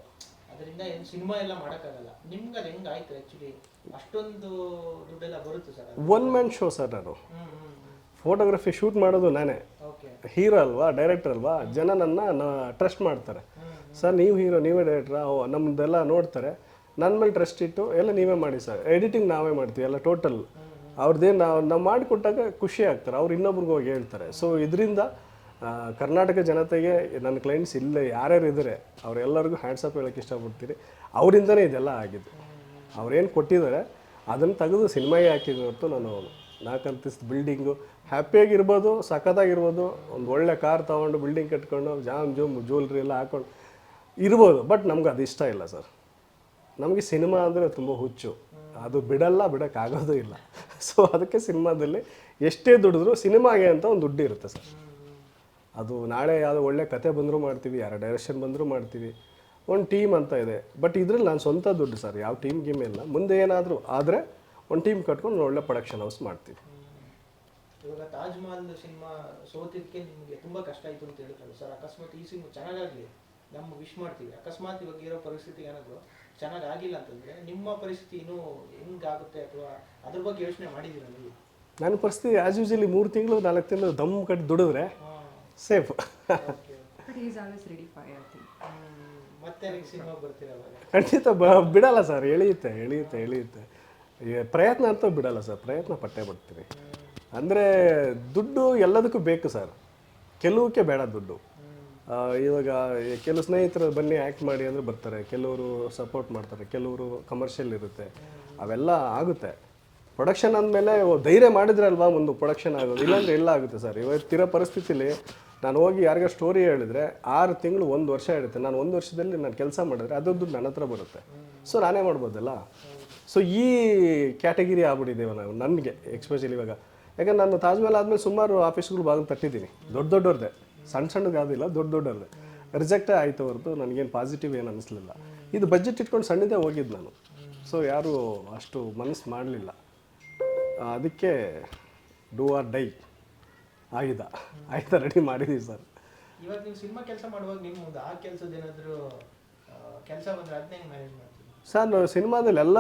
ಅದರಿಂದ ಏನು ಸಿನಿಮಾ ಎಲ್ಲ ಮಾಡೋಕ್ಕಾಗಲ್ಲ. ನಿಮ್ಗೆ ಅದು ಹೆಂಗೆ ಆಯ್ತು ಆ್ಯಕ್ಚುಲಿ? ಅಷ್ಟೊಂದು ದುಡ್ಡೆಲ್ಲ ಬರುತ್ತೆ sir? One man show sir. ನಾನು ಫೋಟೋಗ್ರಫಿ ಶೂಟ್ ಮಾಡೋದು ನಾನೇ. ಓಕೆ. ಹೀರೋ ಅಲ್ವಾ, ಡೈರೆಕ್ಟರ್ ಅಲ್ವಾ, ಜನ ನನ್ನ ಟ್ರಸ್ಟ್ ಮಾಡ್ತಾರೆ. ಸರ್ ನೀವು ಹೀರೋ, ನೀವೇ ಡೈರೆಕ್ಟ್ರಾ, ನಮ್ಮದೆಲ್ಲ ನೋಡ್ತಾರೆ. ನನ್ನ ಮೇಲೆ ಟ್ರಸ್ಟ್ ಇಟ್ಟು ಎಲ್ಲ ನೀವೇ ಮಾಡಿ ಸರ್. ಎಡಿಟಿಂಗ್ ನಾವೇ ಮಾಡ್ತೀವಿ ಎಲ್ಲ ಟೋಟಲ್. ಅವ್ರದ್ದೇನು ನಾವು ಮಾಡಿಕೊಟ್ಟಾಗ ಖುಷಿ ಆಗ್ತಾರೆ, ಅವ್ರು ಇನ್ನೊಬ್ರಿಗೆ ಹೋಗಿ ಹೇಳ್ತಾರೆ. ಸೊ ಇದರಿಂದ ಕರ್ನಾಟಕ ಜನತೆಗೆ ನನ್ನ ಕ್ಲೈಂಟ್ಸ್ ಇಲ್ಲೇ ಯಾರ್ಯಾರು ಇದ್ದಾರೆ ಅವರೆಲ್ಲರಿಗೂ ಹ್ಯಾಂಡ್ಸಪ್ ಹೇಳೋಕ್ಕೆ ಇಷ್ಟಪಡ್ತೀನಿ. ಅವರಿಂದನೇ ಇದೆಲ್ಲ ಆಗಿದ್ದು. ಅವ್ರೇನು ಕೊಟ್ಟಿದ್ದಾರೆ ಅದನ್ನು ತೆಗೆದು ಸಿನಿಮಾಗೆ ಹಾಕಿದ್ದು ಹೊರತು ನಾನು 4 ಅಂತಸ್ತು ಬಿಲ್ಡಿಂಗು ಹ್ಯಾಪಿಯಾಗಿರ್ಬೋದು, ಸಖತ್ತಾಗಿರ್ಬೋದು, ಒಂದು ಒಳ್ಳೆ ಕಾರ್ ತೊಗೊಂಡು ಬಿಲ್ಡಿಂಗ್ ಕಟ್ಕೊಂಡು ಜೂಮ್ ಜ್ಯುವೆಲ್ರಿ ಎಲ್ಲ ಹಾಕ್ಕೊಂಡು ಇರ್ಬೋದು. ಬಟ್ ನಮ್ಗೆ ಅದು ಇಷ್ಟ ಇಲ್ಲ ಸರ್. ನಮಗೆ ಸಿನಿಮಾ ಅಂದರೆ ತುಂಬ ಹುಚ್ಚು. ಅದು ಬಿಡೋಕ್ಕಾಗೋದು ಇಲ್ಲ. ಸೊ ಅದಕ್ಕೆ ಸಿನಿಮಾದಲ್ಲಿ ಎಷ್ಟೇ ದುಡಿದ್ರೂ ಸಿನಿಮಾಗೆ ಅಂತ ಒಂದು ದುಡ್ಡು ಇರುತ್ತೆ ಸರ್. ಅದು ನಾಳೆ ಯಾವುದೋ ಒಳ್ಳೆ ಕತೆ ಬಂದರೂ ಮಾಡ್ತೀವಿ, ಯಾರೋ ಡೈರೆಕ್ಷನ್ ಬಂದರೂ ಮಾಡ್ತೀವಿ, ಒಂದು ಟೀಮ್ ಅಂತ ಇದೆ. ಬಟ್ ಇದ್ರಲ್ಲಿ ನಾನು ಸ್ವಂತ ದುಡ್ಡು ಸರ್, ಯಾವ ಟೀಮ್ ಗೇಮ್ ಇಲ್ಲ. ಮುಂದೆ ಏನಾದರೂ ಆದರೆ ಒಂದು ಟೀಮ್ ಕಟ್ಕೊಂಡು ಒಳ್ಳೆ ಪ್ರೊಡಕ್ಷನ್ ಹೌಸ್ ಮಾಡ್ತೀವಿ. ಇವಾಗ ತಾಜ್ ಮಹಲ್ ಸಿನಿಮಾ ಸೋತಿದ್ದಕ್ಕೆ ನಿಮಗೆ ತುಂಬ ಕಷ್ಟ ಆಯಿತು ಅಂತ ಹೇಳ್ತಾರೆ ಸರ್. ಅಕಸ್ಮಾತ್ ಈ ಸಿನಿಮಾ ಚೆನ್ನಾಗಾಗಲಿ, ನಮ್ಮ ವಿಶ್ ಮಾಡ್ತೀವಿ. ಅಕಸ್ಮಾತ್ ಇವಾಗ ಇರೋ ಪರಿಸ್ಥಿತಿ ಏನಾದರೂ ಚೆನ್ನಾಗಿಲ್ಲ ಅಂತಂದರೆ ನಿಮ್ಮ ಪರಿಸ್ಥಿತಿ ಇನ್ನೂ ಹೆಂಗಾಗುತ್ತೆ, ಅಥವಾ ಅದ್ರ ಬಗ್ಗೆ ಯೋಚನೆ ಮಾಡಿದ್ದೀರಾ ನೀವು? ನನ್ನ ಪರಿಸ್ಥಿತಿ ಆ್ಯಸ್ ಯೂಶಲಿ 3 ತಿಂಗಳು 4 ತಿಂಗಳು ದಮ್ ಕಟ್ಟಿ ದುಡಿದ್ರೆ ಸೇಫ್. ಮತ್ತೆ ಸಿನಿಮಾ ಬರ್ತೀರಾ? ಖಂಡಿತ ಬಿಡಲ್ಲ ಸರ್. ಎಳೆಯುತ್ತೆ. ಪ್ರಯತ್ನ ಅಂತೂ ಬಿಡಲ್ಲ ಸರ್. ಪ್ರಯತ್ನ ಪಟ್ಟೇ ಬಿಡ್ತೀನಿ. ಅಂದರೆ ದುಡ್ಡು ಎಲ್ಲದಕ್ಕೂ ಬೇಕು ಸರ್. ಕೆಲವಕ್ಕೆ ಬೇಡ ದುಡ್ಡು. ಇವಾಗ ಕೆಲವು ಸ್ನೇಹಿತರು ಬನ್ನಿ ಆ್ಯಕ್ಟ್ ಮಾಡಿ ಅಂದರೆ ಬರ್ತಾರೆ, ಕೆಲವರು ಸಪೋರ್ಟ್ ಮಾಡ್ತಾರೆ, ಕೆಲವರು ಕಮರ್ಷಿಯಲ್ ಇರುತ್ತೆ, ಅವೆಲ್ಲ ಆಗುತ್ತೆ. ಪ್ರೊಡಕ್ಷನ್ ಅಂದಮೇಲೆ ಧೈರ್ಯ ಮಾಡಿದ್ರೆ ಅಲ್ವಾ ಒಂದು ಪ್ರೊಡಕ್ಷನ್ ಆಗೋದು, ಇಲ್ಲಾಂದರೆ ಎಲ್ಲ ಆಗುತ್ತೆ ಸರ್. ಇವತ್ತಿರೋ ಪರಿಸ್ಥಿತಿಲಿ ನಾನು ಹೋಗಿ ಯಾರಿಗ ಸ್ಟೋರಿ ಹೇಳಿದ್ರೆ 6 ತಿಂಗಳು 1 ವರ್ಷ ಇರುತ್ತೆ. ನಾನು 1 ವರ್ಷದಲ್ಲಿ ನಾನು ಕೆಲಸ ಮಾಡಿದ್ರೆ ಅದರದ್ದು ನನ್ನ ಹತ್ರ ಬರುತ್ತೆ. ಸೊ ನಾನೇ ಮಾಡ್ಬೋದಲ್ಲ. ಸೊ ಈ ಕ್ಯಾಟಗಿರಿ ಆಗ್ಬಿಟ್ಟಿದ್ದೇವೆ ನಾವು, ನನಗೆ ಎಕ್ಸ್ಪೆಷಲಿ ಇವಾಗ. ಯಾಕಂದ್ರೆ ನಾನು ತಾಜ್ ಮಹಲ್ ಆದಮೇಲೆ ಸುಮಾರು ಆಫೀಸ್ಗಳು ಬಾಗಿಲು ತಟ್ಟಿದ್ದೀನಿ, ದೊಡ್ಡವ್ರದ್ದೇ, ಸಣ್ಣದಾದಿಲ್ಲ, ದೊಡ್ಡವ್ರದ್ದೇ. ರಿಜೆಕ್ಟೇ ಆಯಿತು ಹೊರತು ನನಗೇನು ಪಾಸಿಟಿವ್ ಏನು ಅನ್ನಿಸ್ಲಿಲ್ಲ. ಇದು ಬಜೆಟ್ ಇಟ್ಕೊಂಡು ಸಣ್ಣದೇ ಹೋಗಿದ್ದು ನಾನು. ಸೊ ಯಾರೂ ಅಷ್ಟು ಮನಸ್ಸು ಮಾಡಲಿಲ್ಲ. ಅದಕ್ಕೆ ಡೂ ಆರ್ ಡೈ ಆಯ್ತಾ ರೆಡಿ ಮಾಡಿದ್ದೀವಿ ಸರ್. ಇವಾಗ ನೀವು ಸಿನಿಮಾ ಕೆಲಸ ಮಾಡುವಾಗ ನಿಮ್ಮ ಮುಂದೆ ಆ ಕೆಲಸದ ಏನಾದರೂ ಕೆಲಸ ಬಂದರೆ ಅದನ್ನೇ ಮ್ಯಾನೇಜ್ ಮಾಡ್ತೀವಿ ಸರ್? ಸಿನಿಮಾದಲ್ಲಿ ಎಲ್ಲ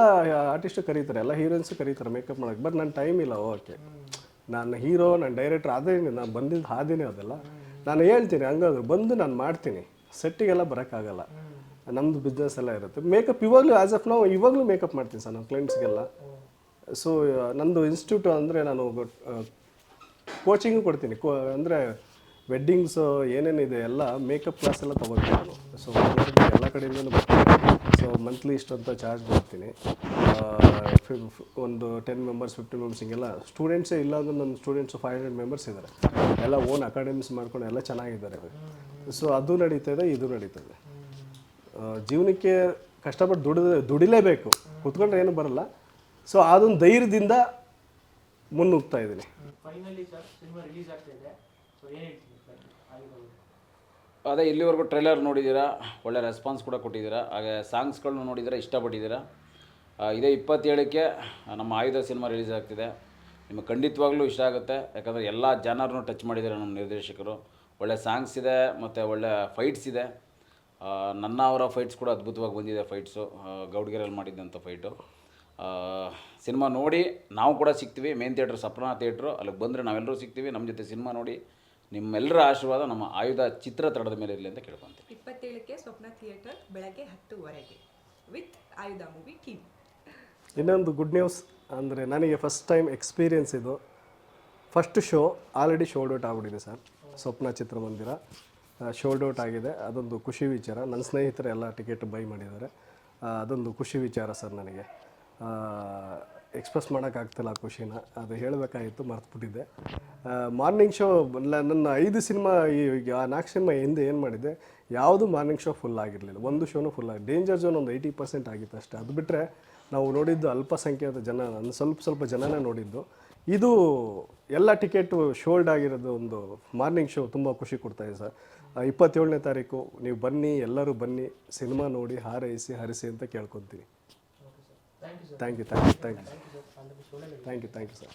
ಆರ್ಟಿಸ್ಟು ಕರೀತಾರೆ, ಎಲ್ಲ ಹೀರೋಯಿನ್ಸು ಕರೀತಾರೆ ಮೇಕಪ್ ಮಾಡೋಕ್ಕೆ. ಬಟ್ ನನ್ನ ಟೈಮ್ ಇಲ್ಲ ಹೋಗೋಕ್ಕೆ. ನಾನು ಹೀರೋ, ನಾನು ಡೈರೆಕ್ಟ್ರ್, ಅದೇ ನಾನು ಬಂದಿದ್ದು ಹಾದಿನೇ ಅದೆಲ್ಲ. ನಾನು ಹೇಳ್ತೀನಿ ಹಂಗಾದ್ರು ಬಂದು ನಾನು ಮಾಡ್ತೀನಿ. ಸೆಟ್ಟಿಗೆಲ್ಲ ಬರೋಕ್ಕಾಗಲ್ಲ, ನಮ್ಮದು ಬಿಸ್ನೆಸ್ ಎಲ್ಲ ಇರುತ್ತೆ. ಮೇಕಪ್ ಇವಾಗಲೂ ಆ್ಯಸ್ ಆಫ್ ನಾವು ಇವಾಗಲೂ ಮೇಕಪ್ ಮಾಡ್ತೀನಿ ಸರ್ ನಾನು ಕ್ಲೈಂಟ್ಸ್ಗೆಲ್ಲ. ಸೊ ನಂದು ಇನ್ಸ್ಟಿಟ್ಯೂಟ್ ಅಂದರೆ ನಾನು ಕೋಚಿಂಗು ಕೊಡ್ತೀನಿ. ಅಂದರೆ ವೆಡ್ಡಿಂಗ್ಸು ಏನೇನಿದೆ ಎಲ್ಲ ಮೇಕಪ್ ಕ್ಲಾಸ್ ಎಲ್ಲ ತೊಗೊಳ್ತೀನಿ ನಾನು. ಸೊ ಎಲ್ಲ ಕಡೆಯಿಂದಲೂ ಬರ್ತೀನಿ. ಸೊ ಮಂತ್ಲಿ ಇಷ್ಟು ಅಂತ ಚಾರ್ಜ್ ಮಾಡ್ತೀನಿ. ಒಂದು 10 ಮೆಂಬರ್ಸ್ 15 ಮೆಂಬರ್ಸ್ ಹಿಂಗೆಲ್ಲ ಸ್ಟೂಡೆಂಟ್ಸೇ ಇಲ್ಲ ಅಂದ್ರೆ ನನ್ನ ಸ್ಟೂಡೆಂಟ್ಸು 500 ಮೆಂಬರ್ಸ್ ಇದ್ದಾರೆ. ಎಲ್ಲ ಓನ್ ಅಕಾಡೆಮಿಸ್ ಮಾಡ್ಕೊಂಡು ಎಲ್ಲ ಚೆನ್ನಾಗಿದ್ದಾರೆ. ಸೊ ಅದು ನಡೀತದೆ, ಇದು ನಡೀತದೆ. ಜೀವನಕ್ಕೆ ಕಷ್ಟಪಟ್ಟು ದುಡಿಲೇಬೇಕು, ಕೂತ್ಕೊಂಡ್ರೆ ಏನು ಬರಲ್ಲ. ಸೊ ಅದೊಂದು ಧೈರ್ಯದಿಂದ ಮುನ್ನುಗ್ತಾ ಇದ್ದೀನಿ. ಫೈನಲಿ ಸರ್ ಸಿನಿಮಾ ರಿಲೀಸ್ ಆಗ್ತಾ ಇದೆ, ಸೊ ಏನು ಹೇಳ್ತೀನಿ ಸರ್ ಆಯುಧ? ಅದೇ ಇಲ್ಲಿವರೆಗೂ ಟ್ರೈಲರ್ ನೋಡಿದ್ದೀರಾ, ಒಳ್ಳೆ ರೆಸ್ಪಾನ್ಸ್ ಕೂಡ ಕೊಟ್ಟಿದ್ದೀರಾ. ಹಾಗೆ ಸಾಂಗ್ಸ್ಗಳನ್ನ ನೋಡಿದ್ದೀರಾ, ಇಷ್ಟಪಟ್ಟಿದ್ದೀರಾ. ಇದೇ 27ಕ್ಕೆ ನಮ್ಮ ಆಯುಧ ಸಿನಿಮಾ ರಿಲೀಸ್ ಆಗ್ತಿದೆ. ನಿಮಗೆ ಖಂಡಿತವಾಗ್ಲೂ ಇಷ್ಟ ಆಗುತ್ತೆ, ಯಾಕಂದರೆ ಎಲ್ಲ ಜನರನ್ನು ಟಚ್ ಮಾಡಿದ್ದಾರೆ ನಮ್ಮ ನಿರ್ದೇಶಕರು. ಒಳ್ಳೆ ಸಾಂಗ್ಸ್ ಇದೆ ಮತ್ತು ಒಳ್ಳೆ ಫೈಟ್ಸ್ ಇದೆ. ನನ್ನ ಅವರ ಫೈಟ್ಸ್ ಕೂಡ ಅದ್ಭುತವಾಗಿ ಬಂದಿದೆ. ಫೈಟ್ಸು ಗೌಡ್ಗೆರೆಯಲ್ಲಿ ಮಾಡಿದ್ದಂಥ ಫೈಟು. ಸಿನಿಮಾ ನೋಡಿ ನಾವು ಕೂಡ ಸಿಗ್ತೀವಿ. ಮೇನ್ ಥಿಯೇಟ್ರ್ ಸಪ್ನ ಥಿಯೇಟ್ರು, ಅಲ್ಲಿಗೆ ಬಂದರೆ ನಾವೆಲ್ಲರೂ ಸಿಗ್ತೀವಿ. ನಮ್ಮ ಜೊತೆ ಸಿನಿಮಾ ನೋಡಿ ನಿಮ್ಮೆಲ್ಲರ ಆಶೀರ್ವಾದ ನಮ್ಮ ಆಯುಧ ಚಿತ್ರತಂಡದ ಮೇಲೆ ಇರಲಿ ಅಂತ ಕೇಳ್ಕೊತೀನಿ. 27ಕ್ಕೆ ಸ್ವಪ್ನ ಥಿಯೇಟರ್ ಬೆಳಗ್ಗೆ 10:00 ವಿತ್ ಆಯುಧ ಮೂವಿ ಟೀಮ್. ಇನ್ನೊಂದು ಗುಡ್ ನ್ಯೂಸ್ ಅಂದರೆ ನನಗೆ ಫಸ್ಟ್ ಟೈಮ್ ಎಕ್ಸ್ಪೀರಿಯೆನ್ಸ್ ಇದು. ಫಸ್ಟ್ ಶೋ ಆಲ್ರೆಡಿ ಶೋಲ್ಡ್ ಔಟ್ ಆಗಿಬಿಟ್ಟಿದೆ ಸರ್. ಸ್ವಪ್ನ ಚಿತ್ರಮಂದಿರ ಶೋಲ್ಡ್ ಔಟ್ ಆಗಿದೆ. ಅದೊಂದು ಖುಷಿ ವಿಚಾರ. ನನ್ನ ಸ್ನೇಹಿತರು ಎಲ್ಲ ಟಿಕೆಟ್ ಬೈ ಮಾಡಿದ್ದಾರೆ. ಅದೊಂದು ಖುಷಿ ವಿಚಾರ ಸರ್. ನನಗೆ ಎಕ್ಸ್ಪ್ರೆಸ್ ಮಾಡೋಕ್ಕಾಗ್ತಿಲ್ಲ ಆ ಖುಷಿನ. ಅದು ಹೇಳಬೇಕಾಗಿತ್ತು, ಮರ್ತುಬಿಟ್ಟಿದ್ದೆ. ಮಾರ್ನಿಂಗ್ ಶೋ ನನ್ನ 5 ಸಿನಿಮಾ, ಈ 4 ಸಿನಿಮಾ ಹಿಂದೆ ಏನು ಮಾಡಿದ್ದೆ, ಯಾವುದು ಮಾರ್ನಿಂಗ್ ಶೋ ಫುಲ್ ಆಗಿರಲಿಲ್ಲ. ಒಂದು ಶೋನು ಫುಲ್ ಆಗಿ, ಡೇಂಜರ್ ಝೋನ್ ಒಂದು 80% ಆಗಿತ್ತು ಅಷ್ಟೇ. ಅದು ಬಿಟ್ಟರೆ ನಾವು ನೋಡಿದ್ದು ಅಲ್ಪಸಂಖ್ಯಾತ ಜನ, ಸ್ವಲ್ಪ ಜನನೇ ನೋಡಿದ್ದು. ಇದು ಎಲ್ಲ ಟಿಕೆಟು ಶೋಲ್ಡ್ ಆಗಿರೋದು ಒಂದು ಮಾರ್ನಿಂಗ್ ಶೋ ತುಂಬ ಖುಷಿ ಕೊಡ್ತಾಯಿದೆ ಸರ್. 27ನೇ ತಾರೀಕು ನೀವು ಬನ್ನಿ, ಎಲ್ಲರೂ ಬನ್ನಿ, ಸಿನಿಮಾ ನೋಡಿ ಹಾರೈಸಿ ಹರಿಸಿ ಅಂತ ಕೇಳ್ಕೊತೀನಿ. Thank you sir. Thank you sir.